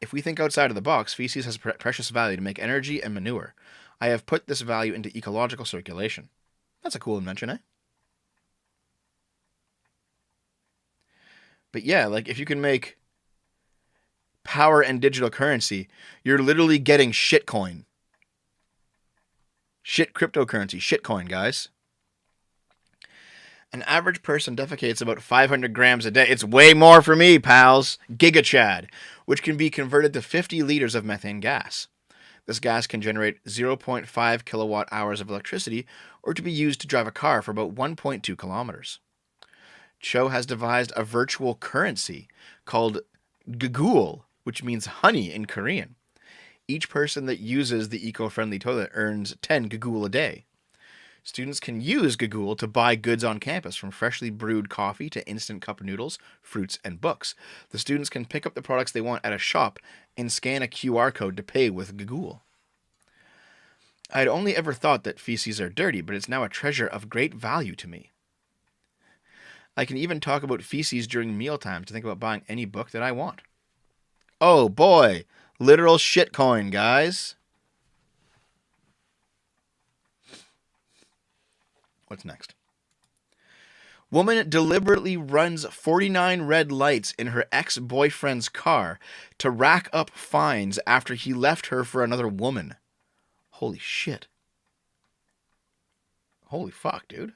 If we think outside of the box, feces has precious value to make energy and manure. I have put this value into ecological circulation. That's a cool invention, eh? But yeah, like if you can make power and digital currency, you're literally getting shitcoin. Shit cryptocurrency, shitcoin, guys. An average person defecates about 500 grams a day. It's way more for me, pals. GigaChad, which can be converted to 50 liters of methane gas. This gas can generate 0.5 kilowatt hours of electricity, or to be used to drive a car for about 1.2 kilometers. Cho has devised a virtual currency called Gagul, which means honey in Korean. Each person that uses the eco-friendly toilet earns 10 Gagul a day. Students can use Gagul to buy goods on campus, from freshly brewed coffee to instant cup noodles, fruits, and books. The students can pick up the products they want at a shop and scan a QR code to pay with Gagul. I had only ever thought that feces are dirty, but it's now a treasure of great value to me. I can even talk about feces during mealtime to think about buying any book that I want. Oh boy, literal shitcoin, guys. What's next? Woman deliberately runs 49 red lights in her ex-boyfriend's car to rack up fines after he left her for another woman. Holy shit. Holy fuck, dude.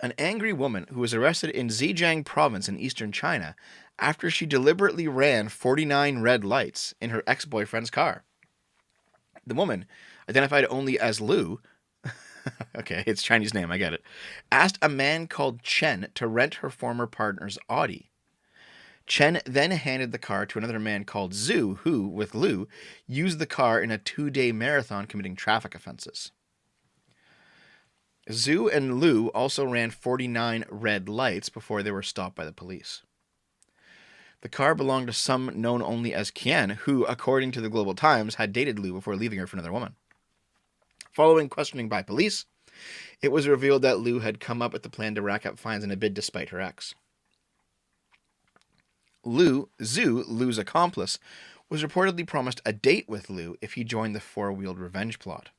An angry woman who was arrested in Zhejiang province in eastern China after she deliberately ran 49 red lights in her ex-boyfriend's car. The woman, identified only as Lu, okay, it's Chinese name, I get it, asked a man called Chen to rent her former partner's Audi. Chen then handed the car to another man called Zhu, who, with Lu, used the car in a 2-day marathon committing traffic offenses. Zhu and Lu also ran 49 red lights before they were stopped by the police. The car belonged to some known only as Qian, who, according to the Global Times, had dated Lu before leaving her for another woman. Following questioning by police, it was revealed that Lu had come up with the plan to rack up fines in a bid to spite her ex. Zhu, Lu's accomplice, was reportedly promised a date with Lu if he joined the four-wheeled revenge plot.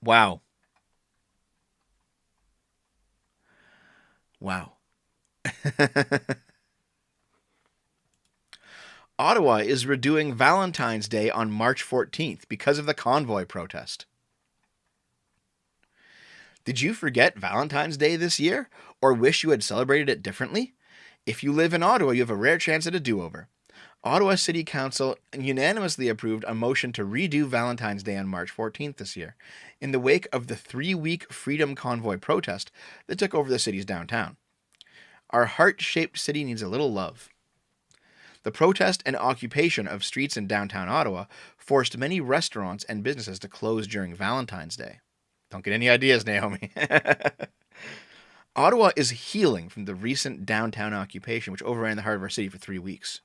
Wow. Wow. Ottawa is redoing Valentine's Day on March 14th because of the convoy protest. Did you forget Valentine's Day this year, or wish you had celebrated it differently? If you live in Ottawa, you have a rare chance at a do-over. Ottawa City Council unanimously approved a motion to redo Valentine's Day on March 14th this year, in the wake of the 3-week Freedom Convoy protest that took over the city's downtown. Our heart-shaped city needs a little love. The protest and occupation of streets in downtown Ottawa forced many restaurants and businesses to close during Valentine's Day. Don't get any ideas, Naomi. Ottawa is healing from the recent downtown occupation, which overran the heart of our city for 3 weeks.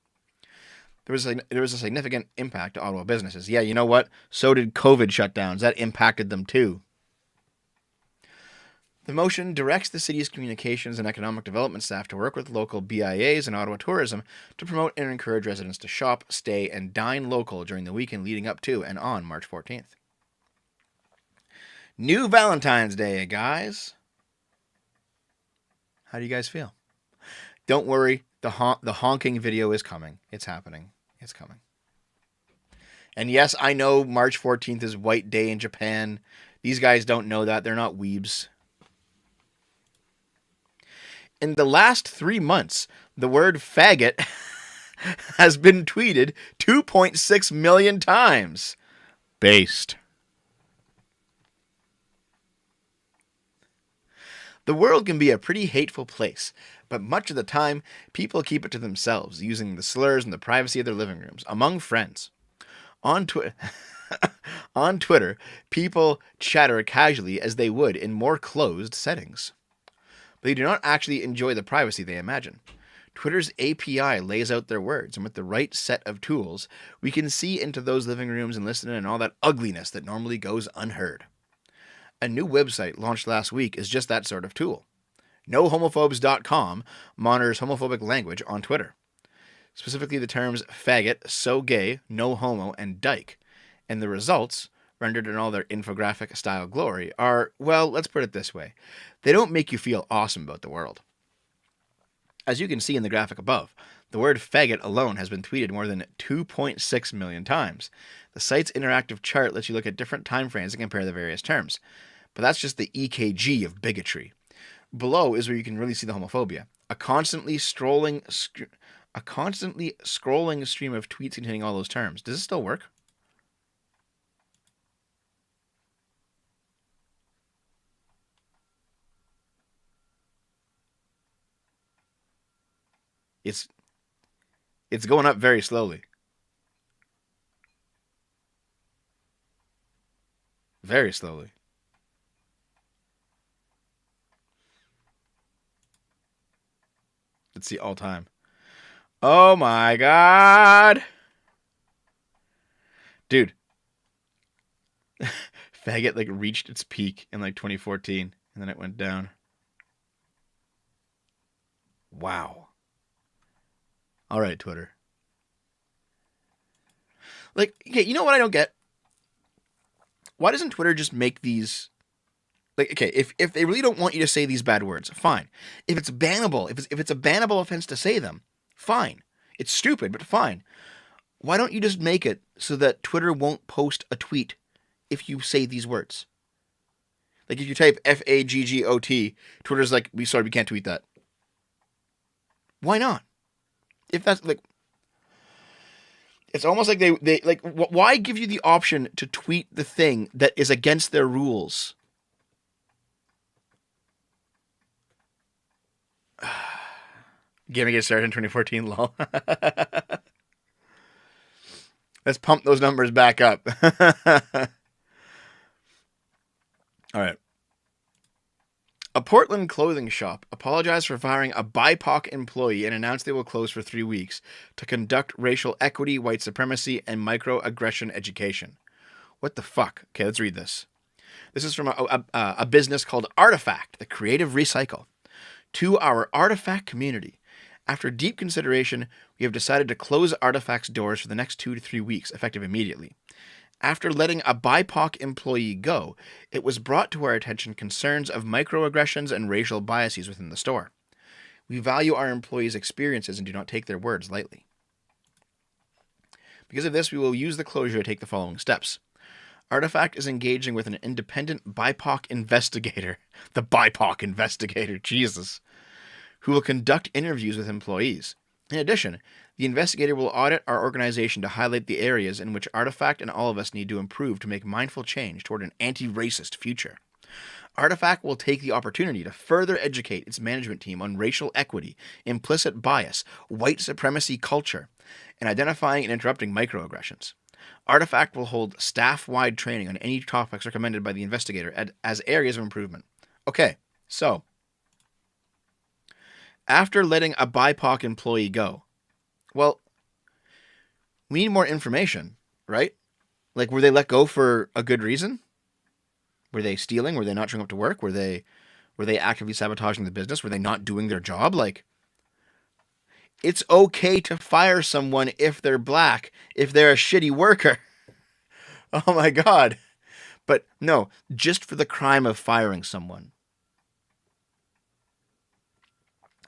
There was a significant impact to Ottawa businesses. Yeah, you know what? So did COVID shutdowns. That impacted them too. The motion directs the city's communications and economic development staff to work with local BIAs and Ottawa Tourism to promote and encourage residents to shop, stay, and dine local during the weekend leading up to and on March 14th. New Valentine's Day, guys. How do you guys feel? Don't worry, the honking video is coming. It's happening. It's coming. And yes, I know March 14th is White Day in Japan. These guys don't know that. They're not weebs. In the last 3 months, the word faggot has been tweeted 2.6 million times. Based. The world can be a pretty hateful place, but much of the time, people keep it to themselves, using the slurs in the privacy of their living rooms, among friends. On Twitter, people chatter casually as they would in more closed settings. But they do not actually enjoy the privacy they imagine. Twitter's API lays out their words, and with the right set of tools, we can see into those living rooms and listen in all that ugliness that normally goes unheard. A new website launched last week is just that sort of tool. NoHomophobes.com monitors homophobic language on Twitter. Specifically the terms faggot, so gay, no homo, and dyke. And the results, rendered in all their infographic-style glory, are, well, let's put it this way. They don't make you feel awesome about the world. As you can see in the graphic above, the word faggot alone has been tweeted more than 2.6 million times. The site's interactive chart lets you look at different time frames and compare the various terms. but that's just the EKG of bigotry. Below is where you can really see the homophobia. A constantly scrolling stream of tweets containing all those terms. Does this still work? It's going up very slowly. Very slowly. Let's see all time. Oh my God. Dude. Faggot like reached its peak in like 2014 and then it went down. Wow. All right, Twitter. Like, okay, you know what I don't get? Why doesn't Twitter just make these... Like, okay, if they really don't want you to say these bad words, fine. If it's bannable, if it's a bannable offense to say them, fine. It's stupid, but fine. Why don't you just make it so that Twitter won't post a tweet if you say these words? Like, if you type FAGGOT, Twitter's like, we can't tweet that. Why not? If that's like, it's almost like they like, why give you the option to tweet the thing that is against their rules? Gaming get started in 2014, lol. Let's pump those numbers back up. All right. A Portland clothing shop apologized for firing a BIPOC employee and announced they will close for 3 weeks to conduct racial equity, white supremacy, and microaggression education. What the fuck? Okay, let's read this. This is from a business called Artifact, the Creative Recycle. To our Artifact community, after deep consideration, we have decided to close Artifact's doors for the next 2 to 3 weeks, effective immediately. After letting a BIPOC employee go, it was brought to our attention concerns of microaggressions and racial biases within the store. We value our employees' experiences and do not take their words lightly. Because of this, we will use the closure to take the following steps. Artifact is engaging with an independent BIPOC investigator. The BIPOC investigator, Jesus. Who will conduct interviews with employees. In addition, the investigator will audit our organization to highlight the areas in which Artifact and all of us need to improve to make mindful change toward an anti-racist future. Artifact will take the opportunity to further educate its management team on racial equity, implicit bias, white supremacy culture, and identifying and interrupting microaggressions. Artifact will hold staff-wide training on any topics recommended by the investigator as areas of improvement. Okay, so after letting a BIPOC employee go, well, we need more information, right? Like, were they let go for a good reason? Were they stealing? Were they not showing up to work? Were they actively sabotaging the business? Were they not doing their job? Like, it's okay to fire someone if they're black, if they're a shitty worker. Oh my God. But no, just for the crime of firing someone.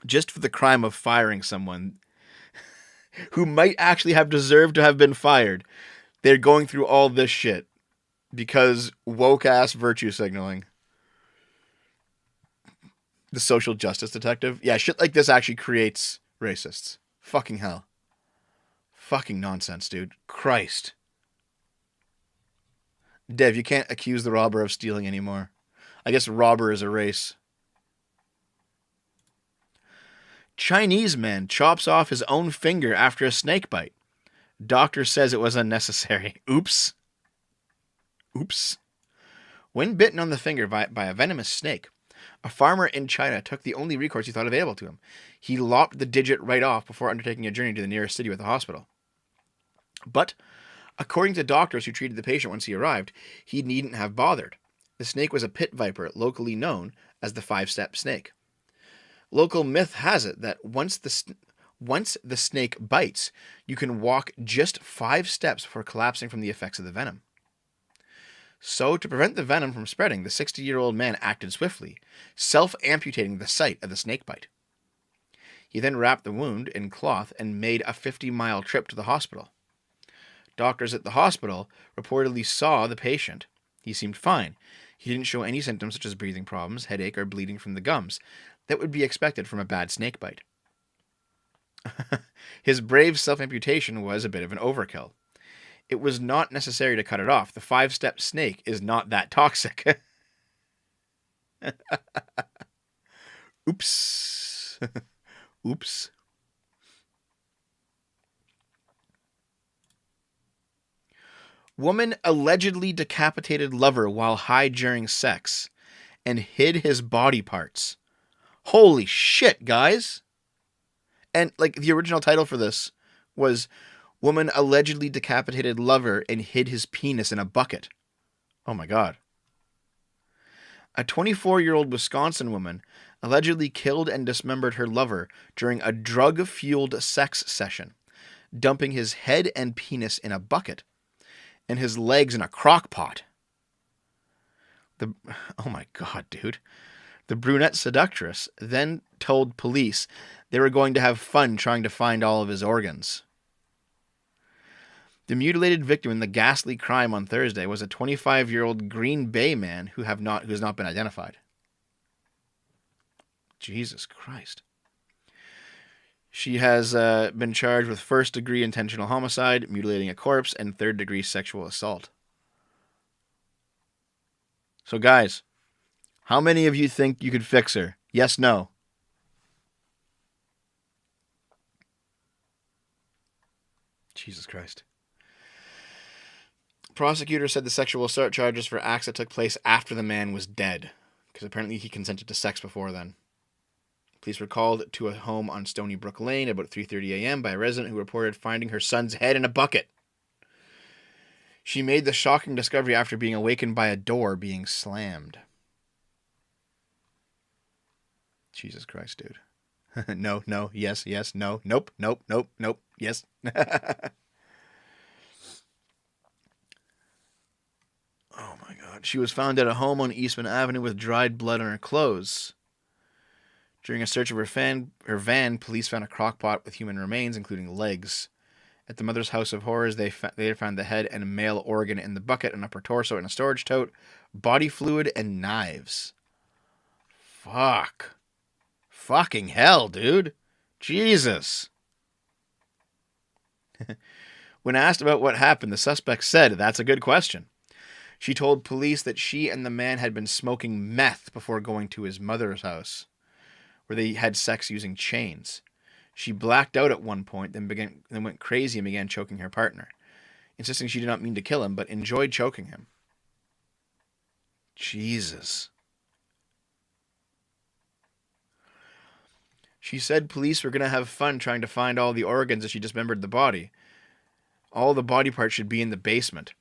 Just for the crime of firing someone who might actually have deserved to have been fired. They're going through all this shit because woke-ass virtue signaling. The social justice detective. Yeah, shit like this actually creates racists. Fucking hell. Fucking nonsense, dude. Christ. Dev, you can't accuse the robber of stealing anymore. I guess robber is a race. Chinese man chops off his own finger after a snake bite. Doctor says it was unnecessary. Oops. Oops. When bitten on the finger by a venomous snake, a farmer in China took the only recourse he thought available to him. He lopped the digit right off before undertaking a journey to the nearest city with a hospital. But, according to doctors who treated the patient once he arrived, he needn't have bothered. The snake was a pit viper, locally known as the 5-step snake. Local myth has it that once the snake bites, you can walk just 5 steps before collapsing from the effects of the venom. So, to prevent the venom from spreading, the 60-year-old man acted swiftly, self-amputating the site of the snake bite. He then wrapped the wound in cloth and made a 50-mile trip to the hospital. Doctors at the hospital reportedly saw the patient. He seemed fine. He didn't show any symptoms such as breathing problems, headache, or bleeding from the gums that would be expected from a bad snake bite. His brave self-amputation was a bit of an overkill. It was not necessary to cut it off. The 5-step snake is not that toxic. Oops. Oops. Woman allegedly decapitated lover while high during sex and hid his body parts. Holy shit, guys. And like the original title for this was Woman allegedly decapitated lover and hid his penis in a bucket. Oh my God. A 24-year-old Wisconsin woman allegedly killed and dismembered her lover during a drug-fueled sex session, dumping his head and penis in a bucket and his legs in a crock pot. Oh my God, dude. The brunette seductress then told police they were going to have fun trying to find all of his organs. The mutilated victim in the ghastly crime on Thursday was a 25-year-old Green Bay man who has not been identified. Jesus Christ. She has been charged with first-degree intentional homicide, mutilating a corpse, and third-degree sexual assault. So guys, how many of you think you could fix her? Yes, no? Jesus Christ. Prosecutor said the sexual assault charges for acts that took place after the man was dead, because apparently he consented to sex before then. Police were called to a home on Stony Brook Lane about 3:30 a.m. by a resident who reported finding her son's head in a bucket. She made the shocking discovery after being awakened by a door being slammed. Jesus Christ, dude. No, no, yes, yes, no, nope, nope, nope, nope, yes. Oh my God. She was found at a home on Eastman Avenue with dried blood on her clothes. During a search of her van, police found a crock pot with human remains, including legs. At the mother's house of horrors, they found the head and a male organ in the bucket, an upper torso in a storage tote, body fluid, and knives. Fuck. Fucking hell, dude. Jesus. When asked about what happened, the suspect said, "That's a good question." She told police that she and the man had been smoking meth before going to his mother's house, where they had sex using chains. She blacked out at one point, then went crazy and began choking her partner, insisting she did not mean to kill him, but enjoyed choking him. Jesus. She said police were going to have fun trying to find all the organs as she dismembered the body. All the body parts should be in the basement.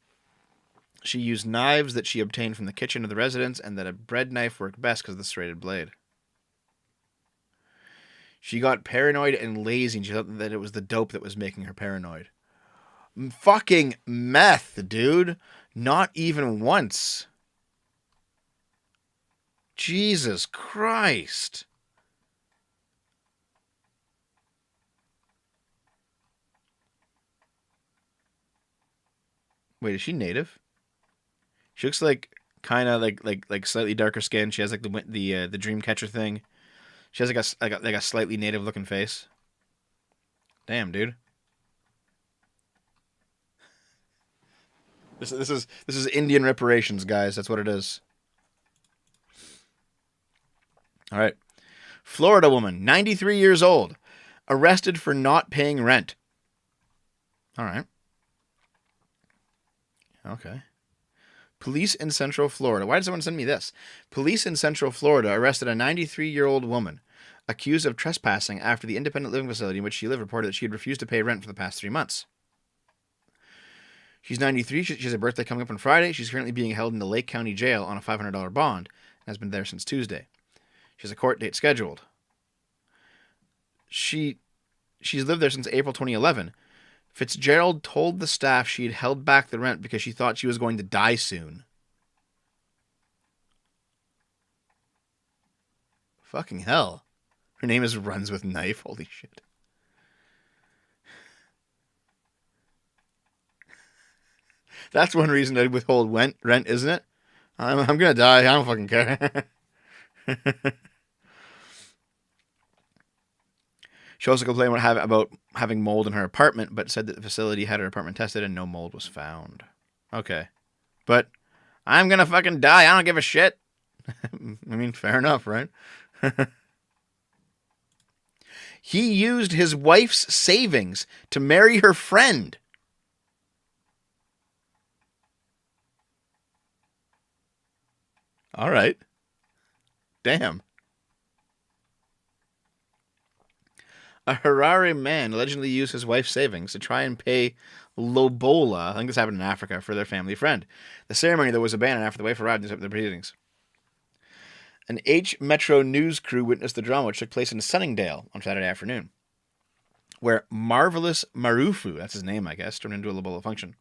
She used knives that she obtained from the kitchen of the residence, and that a bread knife worked best because of the serrated blade. She got paranoid and lazy, and she thought that it was the dope that was making her paranoid. Fucking meth, dude. Not even once. Jesus Christ. Wait, is she native? She looks like kind of like slightly darker skin. She has like the Dreamcatcher thing. She has like a slightly native looking face. Damn, dude. This is Indian reparations, guys. That's what it is. All right. Florida woman, 93 years old, arrested for not paying rent. All right. Okay. Police in Central Florida. Why did someone send me this? Police in Central Florida arrested a 93-year-old woman accused of trespassing after the independent living facility in which she lived reported that she had refused to pay rent for the past 3 months. She's 93. She has a birthday coming up on Friday. She's currently being held in the Lake County Jail on a $500 bond and has been there since Tuesday. She has a court date scheduled. She's lived there since April 2011. Fitzgerald told the staff she had held back the rent because she thought she was going to die soon. Fucking hell. Her name is Runs with Knife. Holy shit. That's one reason to withhold rent, isn't it? I'm gonna die. I don't fucking care. She also complained about having mold in her apartment, but said that the facility had her apartment tested and no mold was found. Okay. But I'm gonna fucking die. I don't give a shit. I mean, fair enough, right? He used his wife's savings to marry her friend. All right. Damn. A Harare man allegedly used his wife's savings to try and pay lobola, I think this happened in Africa, for their family friend. The ceremony, though, was abandoned after the wife arrived in the proceedings. An H Metro news crew witnessed the drama, which took place in Sunningdale on Saturday afternoon, where Marvelous Marufu, that's his name, I guess, turned into a lobola function.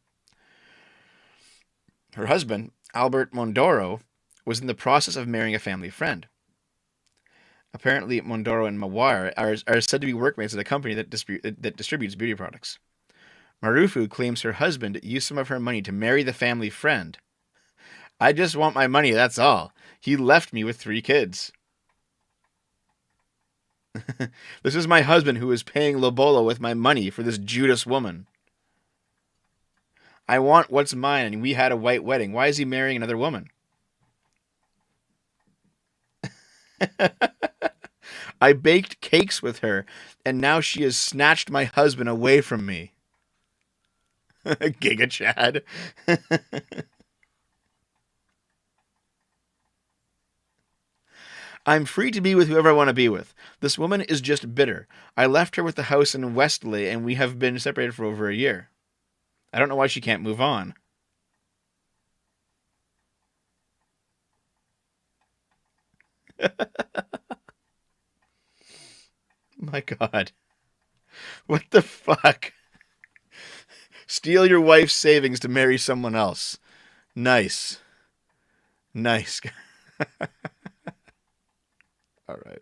Her husband, Albert Mondoro, was in the process of marrying a family friend. Apparently, Mondoro and Mawar are said to be workmates at a company that distributes beauty products. Marufu claims her husband used some of her money to marry the family friend. I just want my money, that's all. He left me with 3 kids. This is my husband who is paying lobola with my money for this Judas woman. I want what's mine, and we had a white wedding. Why is he marrying another woman? I baked cakes with her, and now she has snatched my husband away from me. Giga Chad. I'm free to be with whoever I want to be with. This woman is just bitter. I left her with the house in Westley, and we have been separated for over a year. I don't know why she can't move on. My God. What the fuck? Steal your wife's savings to marry someone else. Nice. Nice. All right.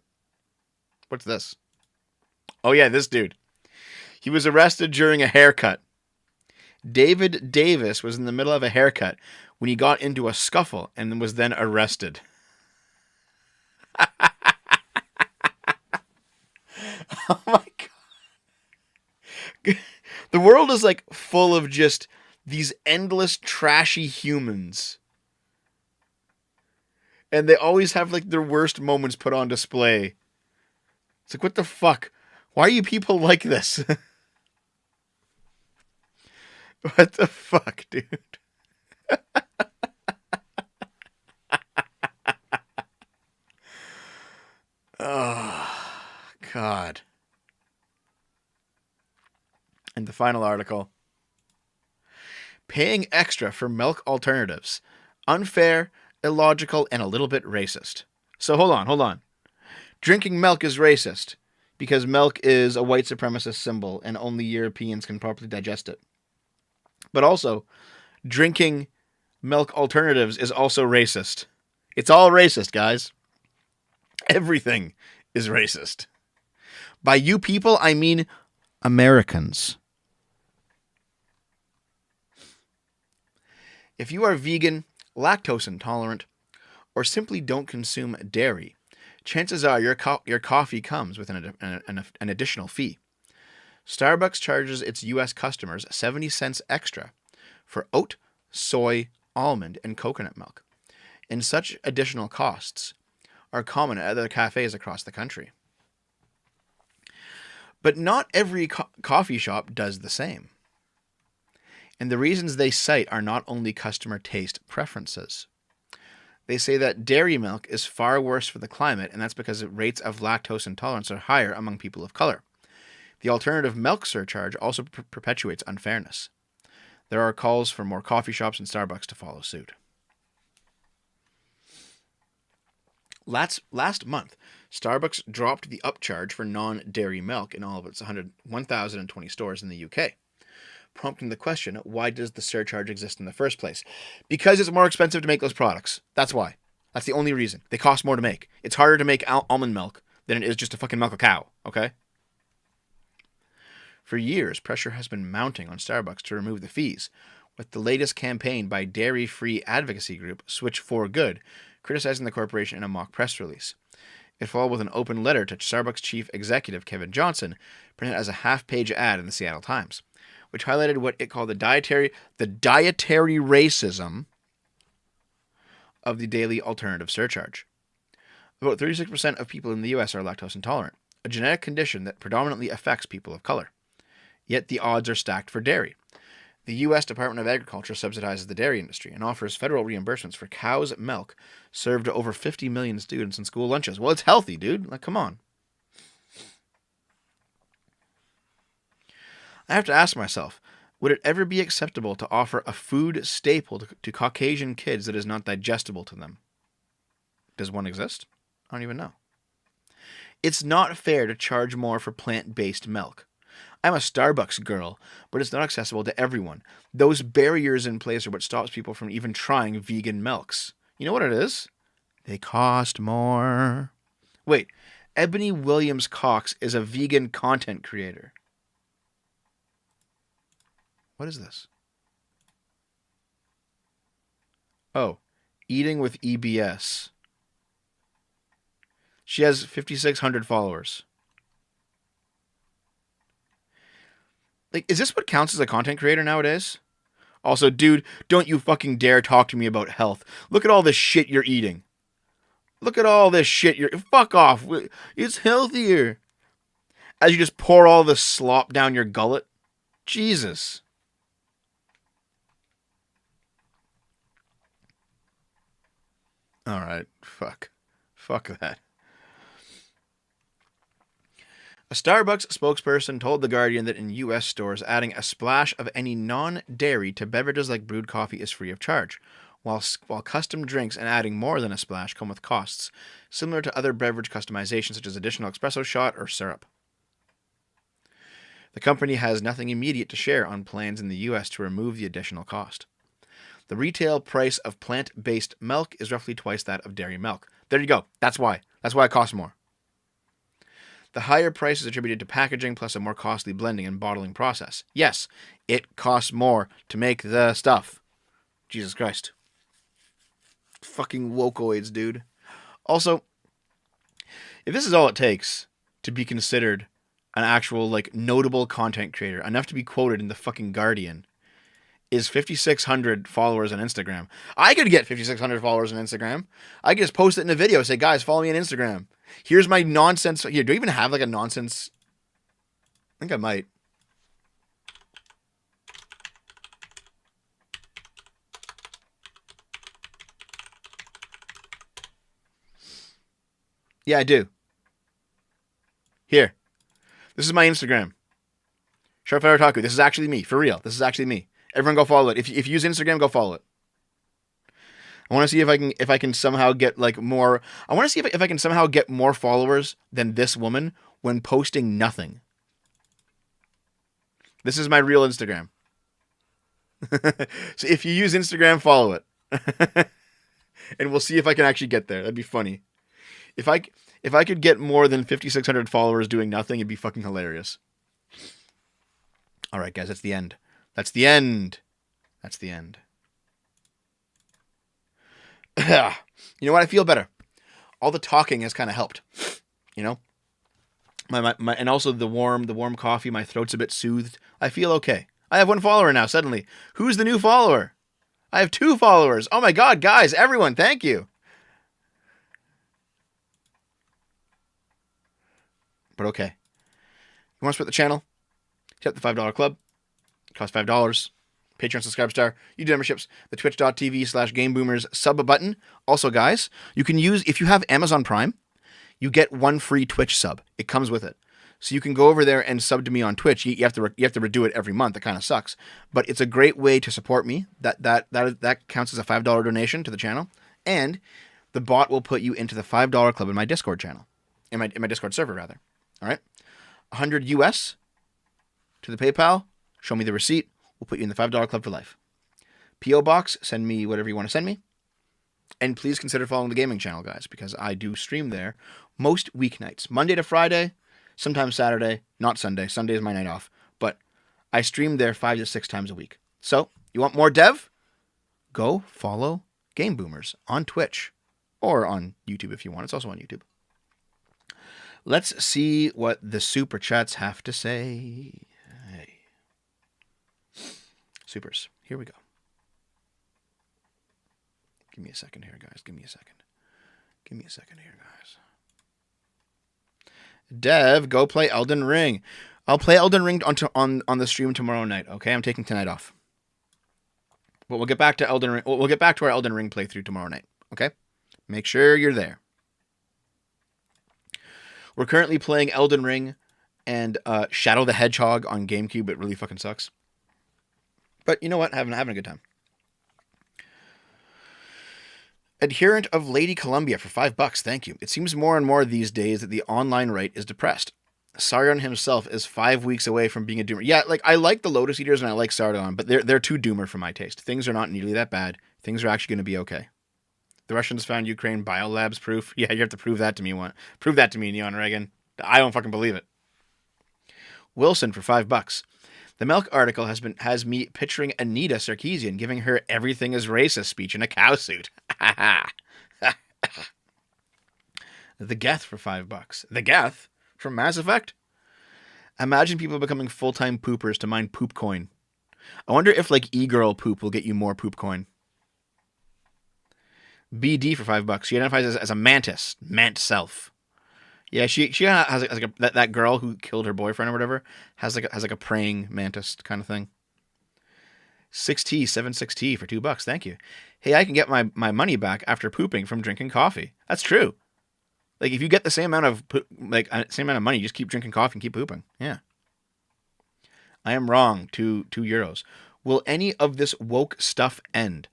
What's this? Oh, yeah, this dude. He was arrested during a haircut. David Davis was in the middle of a haircut when he got into a scuffle and was then arrested. Oh my God. The world is like full of just these endless trashy humans. And they always have like their worst moments put on display. It's like, what the fuck? Why are you people like this? What the fuck, dude? Oh, God. And the final article. Paying extra for milk alternatives. Unfair, illogical, and a little bit racist. So hold on. Drinking milk is racist because milk is a white supremacist symbol and only Europeans can properly digest it. But also, drinking milk alternatives is also racist. It's all racist, guys. Everything is racist. By you people, I mean Americans. If you are vegan, lactose intolerant, or simply don't consume dairy, chances are your coffee comes with an additional fee. Starbucks charges its U.S. customers 70 cents extra for oat, soy, almond, and coconut milk, and such additional costs are common at other cafes across the country. But not every coffee shop does the same. And the reasons they cite are not only customer taste preferences. They say that dairy milk is far worse for the climate, and that's because rates of lactose intolerance are higher among people of color. The alternative milk surcharge also perpetuates unfairness. There are calls for more coffee shops and Starbucks to follow suit. Last month, Starbucks dropped the upcharge for non-dairy milk in all of its 1,020 stores in the UK, prompting the question, why does the surcharge exist in the first place? Because it's more expensive to make those products. That's why. That's the only reason. They cost more to make. It's harder to make almond milk than it is just to fucking milk a cow, okay? For years, pressure has been mounting on Starbucks to remove the fees, with the latest campaign by dairy-free advocacy group Switch for Good, criticizing the corporation in a mock press release. It followed with an open letter to Starbucks chief executive Kevin Johnson, printed as a half-page ad in the Seattle Times, which highlighted what it called the dietary racism of the daily alternative surcharge. About 36% of people in the U.S. are lactose intolerant, a genetic condition that predominantly affects people of color. Yet the odds are stacked for dairy. The U.S. Department of Agriculture subsidizes the dairy industry and offers federal reimbursements for cow's milk served to over 50 million students in school lunches. Well, it's healthy, dude. Like, come on. I have to ask myself, would it ever be acceptable to offer a food staple to Caucasian kids that is not digestible to them? Does one exist? I don't even know. It's not fair to charge more for plant-based milk. I'm a Starbucks girl, but it's not accessible to everyone. Those barriers in place are what stops people from even trying vegan milks. You know what it is? They cost more. Wait, Ebony Williams Cox is a vegan content creator. What is this? Oh, Eating with EBS. She has 5,600 followers. Like, is this what counts as a content creator nowadays? Also, dude, don't you fucking dare talk to me about health. Look at all this shit you're eating. Look at all this shit you're... Fuck off. It's healthier. As you just pour all this slop down your gullet. Jesus. Alright, fuck. Fuck that. A Starbucks spokesperson told The Guardian that in U.S. stores, adding a splash of any non-dairy to beverages like brewed coffee is free of charge, while custom drinks and adding more than a splash come with costs, similar to other beverage customizations such as additional espresso shot or syrup. The company has nothing immediate to share on plans in the U.S. to remove the additional cost. The retail price of plant-based milk is roughly twice that of dairy milk. There you go. That's why. That's why it costs more. The higher price is attributed to packaging plus a more costly blending and bottling process. Yes, it costs more to make the stuff. Jesus Christ. Fucking wokeoids, dude. Also, if this is all it takes to be considered an actual, like, notable content creator, enough to be quoted in the fucking Guardian, is 5,600 followers on Instagram. I could get 5,600 followers on Instagram. I could just post it in a video, say, guys, follow me on Instagram. Here's my nonsense. Here, do I even have like a nonsense? I think I might. Yeah, I do. Here. This is my Instagram. Sharpfire Otaku. This is actually me. For real. This is actually me. Everyone go follow it. If you use Instagram, go follow it. I want to see if I can somehow get like more. I want to see if I can somehow get more followers than this woman when posting nothing. This is my real Instagram. So if you use Instagram, follow it. And we'll see if I can actually get there. That'd be funny. If I could get more than 5,600 followers doing nothing, it'd be fucking hilarious. All right, guys, that's the end. That's the end. That's the end. You know what? I feel better. All the talking has kind of helped. You know, my and also the warm coffee. My throat's a bit soothed. I feel okay. I have 1 follower now. Suddenly, who's the new follower? I have 2 followers. Oh my god, guys, everyone, thank you. But okay, you want to support the channel? Hit the $5 club. It costs $5. Patreon subscribe star, YouTube memberships, the twitch.tv/GameBoomers sub button. Also, guys, you can use, if you have Amazon Prime, you get 1 free Twitch sub. It comes with it. So you can go over there and sub to me on Twitch. You have to redo it every month. It kind of sucks. But it's a great way to support me. That counts as a $5 donation to the channel. And the bot will put you into the $5 club in my Discord channel. In my Discord server, rather. All right? 100 US to the PayPal. Show me the receipt. We'll put you in the $5 club for life. P.O. Box, send me whatever you want to send me. And please consider following the gaming channel, guys, because I do stream there most weeknights. Monday to Friday, sometimes Saturday, not Sunday. Sunday is my night off. But I stream there 5 to 6 times a week. So, You want more Dev? Go follow Game Boomers on Twitch or on YouTube if you want. It's also on YouTube. Let's see what the super chats have to say. Hey. Supers, here we go. Give me a second here, guys. Give me a second. Give me a second here, guys. Dev, go play Elden Ring. I'll play Elden Ring on the stream tomorrow night. Okay, I'm taking tonight off. But we'll get back to Elden Ring. We'll get back to our Elden Ring playthrough tomorrow night. Okay, make sure you're there. We're currently playing Elden Ring and Shadow the Hedgehog on GameCube. It really fucking sucks. But you know what? Having a good time. Adherent of Lady Columbia for $5. Thank you. It seems more and more these days that the online right is depressed. Sargon himself is 5 weeks away from being a doomer. Yeah, like I like the Lotus Eaters and I like Sargon, but they're too doomer for my taste. Things are not nearly that bad. Things are actually going to be okay. The Russians found Ukraine biolabs proof. Yeah, you have to prove that to me. Prove that to me, Neon Reagan. I don't fucking believe it. Wilson for $5. The Milk article has me picturing Anita Sarkeesian giving her everything is racist speech in a cow suit. The Geth for $5. The Geth from Mass Effect. Imagine people becoming full-time poopers to mine poop coin. I wonder if like e-girl poop will get you more poop coin. BD for $5. She identifies as a mantis, mant self. Yeah, she has like that girl who killed her boyfriend or whatever has like a praying mantis kind of thing. 76T for $2. Thank you. Hey, I can get my money back after pooping from drinking coffee. That's true. Like if you get the same amount of same amount of money, just keep drinking coffee and keep pooping. Yeah. I am wrong. €2. Will any of this woke stuff end?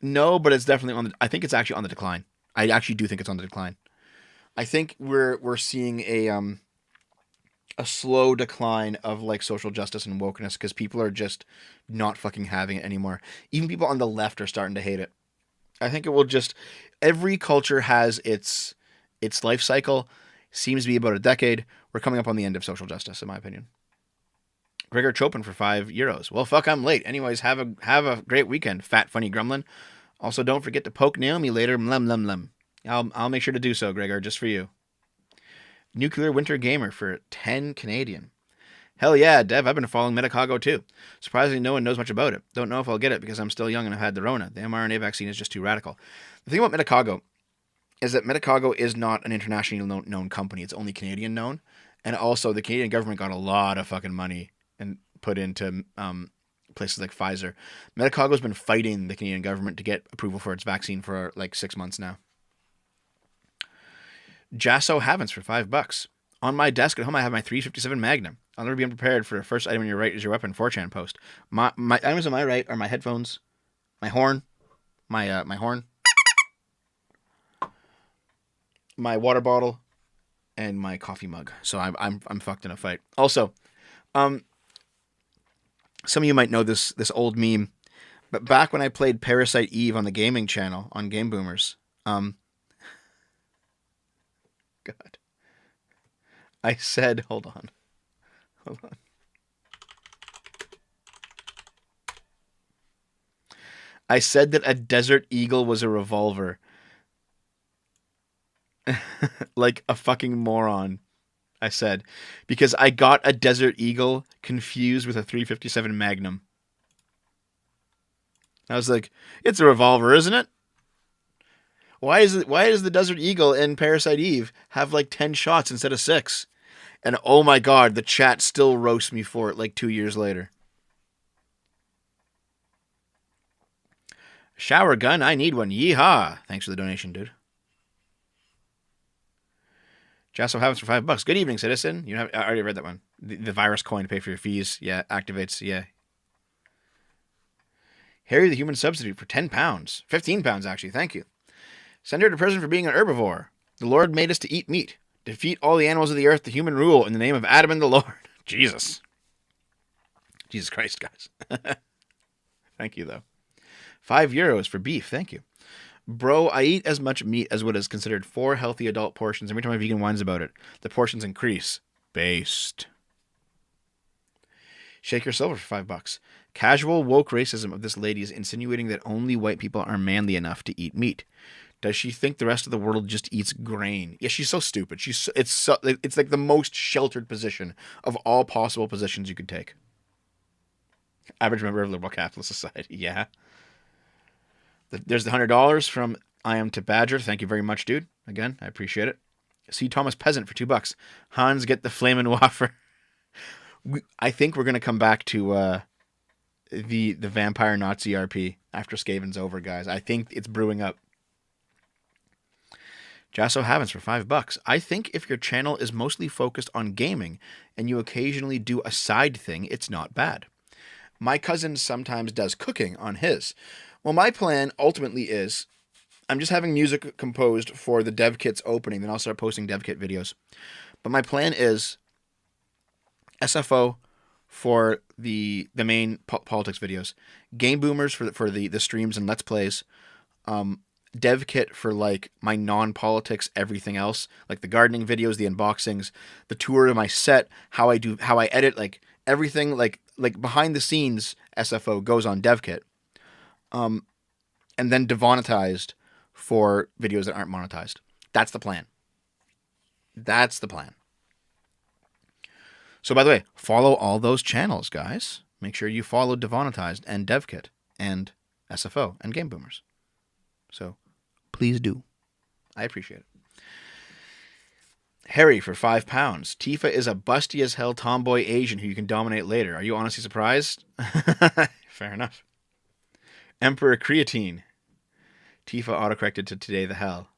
No, but it's definitely I think it's actually on the decline. I actually do think it's on the decline. I think we're seeing a slow decline of like social justice and wokeness because people are just not fucking having it anymore. Even people on the left are starting to hate it. I think it will just every culture has its life cycle. Seems to be about a decade. We're coming up on the end of social justice, in my opinion. Gregor Chopin for €5. Well, fuck, I'm late. Anyways, have a great weekend, fat funny gremlin. Also, don't forget to poke Naomi later. Mlem lem lem. I'll make sure to do so, Gregor, just for you. Nuclear Winter Gamer for 10 Canadian. Hell yeah, Dev, I've been following Medicago too. Surprisingly, no one knows much about it. Don't know if I'll get it because I'm still young and I've had the Rona. The mRNA vaccine is just too radical. The thing about Medicago is that Medicago is not an internationally known company. It's only Canadian known. And also, the Canadian government got a lot of fucking money and put into places like Pfizer. Medicago's been fighting the Canadian government to get approval for its vaccine for like 6 months now. Jasso Havens for $5. On my desk at home, I have my 357 Magnum. I'll never be unprepared for the first item on your right is your weapon 4chan post. My items on my right are my headphones, my horn, my horn, my water bottle, and my coffee mug. So I'm fucked in a fight. Also, some of you might know this old meme, but back when I played Parasite Eve on the gaming channel on Game Boomers, God. I said, hold on. I said that a Desert Eagle was a revolver. Like a fucking moron. I said. Because I got a Desert Eagle confused with a 357 Magnum. I was like, it's a revolver, isn't it? Why does the Desert Eagle in Parasite Eve have like 10 shots instead of 6? And oh my god, the chat still roasts me for it like 2 years later. Shower gun, I need one. Yeehaw. Thanks for the donation, dude. Jasso Havens for $5. Good evening, citizen. I already read that one. The virus coin to pay for your fees. Yeah, activates. Yeah. Harry the Human Substitute for £10. £15, actually. Thank you. Send her to prison for being an herbivore. The Lord made us to eat meat. Defeat all the animals of the earth, the human rule, in the name of Adam and the Lord. Jesus. Jesus Christ, guys. Thank you, though. €5 for beef. Thank you. Bro, I eat as much meat as what is considered 4 healthy adult portions. Every time a vegan whines about it, the portions increase. Based. Shake Your Silver for $5. Casual woke racism of this lady is insinuating that only white people are manly enough to eat meat. Does she think the rest of the world just eats grain? Yeah, she's so stupid. It's like the most sheltered position of all possible positions you could take. Average member of liberal capitalist society. Yeah. There's the $100 from I Am to Badger. Thank you very much, dude. Again, I appreciate it. C. Thomas Peasant for $2. Hans, get the flamin' wafer. I think we're gonna come back to the vampire Nazi RP after Skaven's over, guys. I think it's brewing up. Jasso Havens for $5. I think if your channel is mostly focused on gaming and you occasionally do a side thing, it's not bad. My cousin sometimes does cooking on his. Well, my plan ultimately is I'm just having music composed for the dev kit's opening, then I'll start posting dev kit videos. But my plan is SFO for the main politics videos, Game Boomers for the streams and Let's Plays, dev kit for like my non-politics everything else, like the gardening videos, the unboxings, the tour of my set, how I edit, like everything, like behind the scenes SFO goes on dev kit, and then demonetized for videos that aren't monetized. That's the plan. So by the way, follow all those channels, guys. Make sure you follow Demonetized and DevKit and SFO and Game Boomers. So please do. I appreciate it. Harry for £5. Tifa is a busty as hell tomboy Asian who you can dominate later. Are you honestly surprised? Fair enough. Emperor Creatine. Tifa autocorrected to Today the Hell.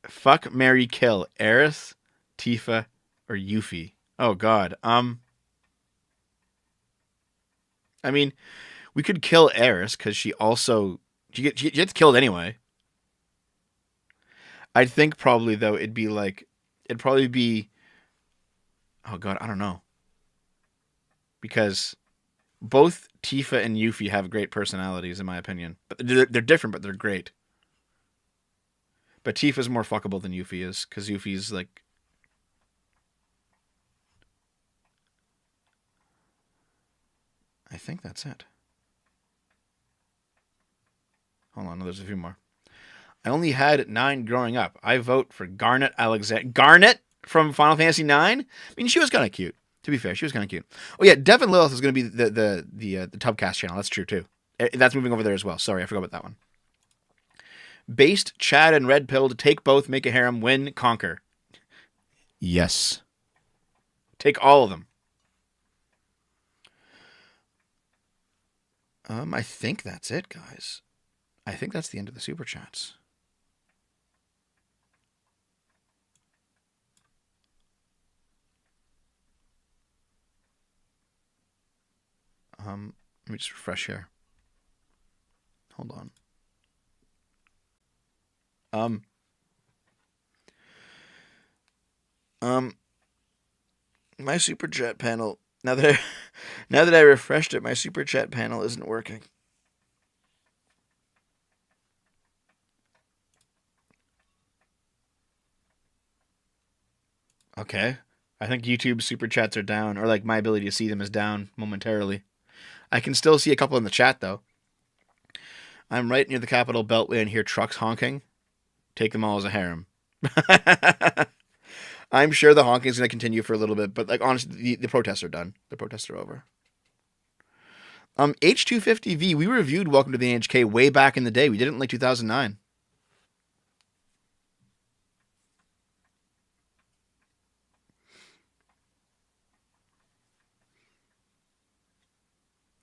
Fuck, marry, kill. Aerith, Tifa, or Yuffie. Oh God. I mean, we could kill Aerith because she gets killed anyway. I think probably though it'd probably be. Oh God, I don't know. Because both Tifa and Yuffie have great personalities, in my opinion. But they're different, but they're great. But Tifa's more fuckable than Yuffie is, because Yuffie's like. I think that's it. Hold on, there's a few more. I only had 9 growing up. I vote for Garnet Alexander. Garnet from Final Fantasy IX? I mean, she was kind of cute. To be fair, she was kind of cute. Oh yeah, Devin Lilith is going to be the Tubcast channel. That's true too. That's moving over there as well. Sorry, I forgot about that one. Based, Chad, and Red Pill to take both, make a harem, win, conquer. Yes. Take all of them. I think that's it, guys. I think that's the end of the super chats. Let me just refresh here. Hold on. My super chat panel. Now that I refreshed it, my super chat panel isn't working. Okay. I think YouTube super chats are down, or like my ability to see them is down momentarily. I can still see a couple in the chat though. I'm right near the Capitol Beltway and hear trucks honking. Take them all as a harem. I'm sure the honking is going to continue for a little bit, but like honestly, the protests are done. The protests are over. H250V, we reviewed Welcome to the NHK way back in the day. We did it in like 2009.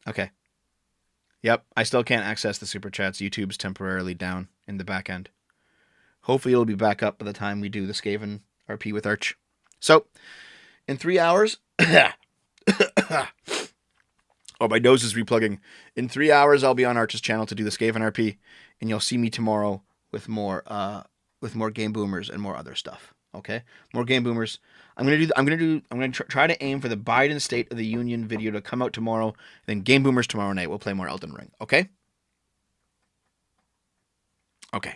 Okay. Yep, I still can't access the super chats. YouTube's temporarily down in the back end. Hopefully it'll be back up by the time we do the Skaven RP with Arch. So, in 3 hours... Oh, my nose is replugging. In 3 hours, I'll be on Arch's channel to do the Skaven RP, and you'll see me tomorrow with more Game Boomers and more other stuff. Okay, more Game Boomers. I'm gonna try to aim for the Biden State of the Union video to come out tomorrow. Then Game Boomers tomorrow night. We'll play more Elden Ring. Okay. Okay.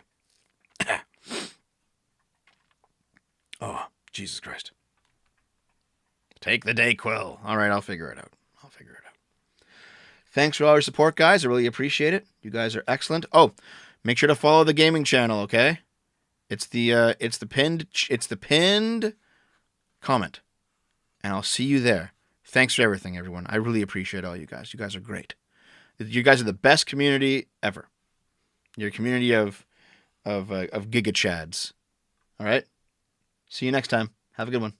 Oh, Jesus Christ. Take the Dayquil. All right, I'll figure it out. Thanks for all your support, guys. I really appreciate it. You guys are excellent. Oh, make sure to follow the gaming channel, okay? It's the pinned comment. And I'll see you there. Thanks for everything, everyone. I really appreciate all you guys. You guys are great. You guys are the best community ever. You're a community of Giga Chads. All right? See you next time. Have a good one.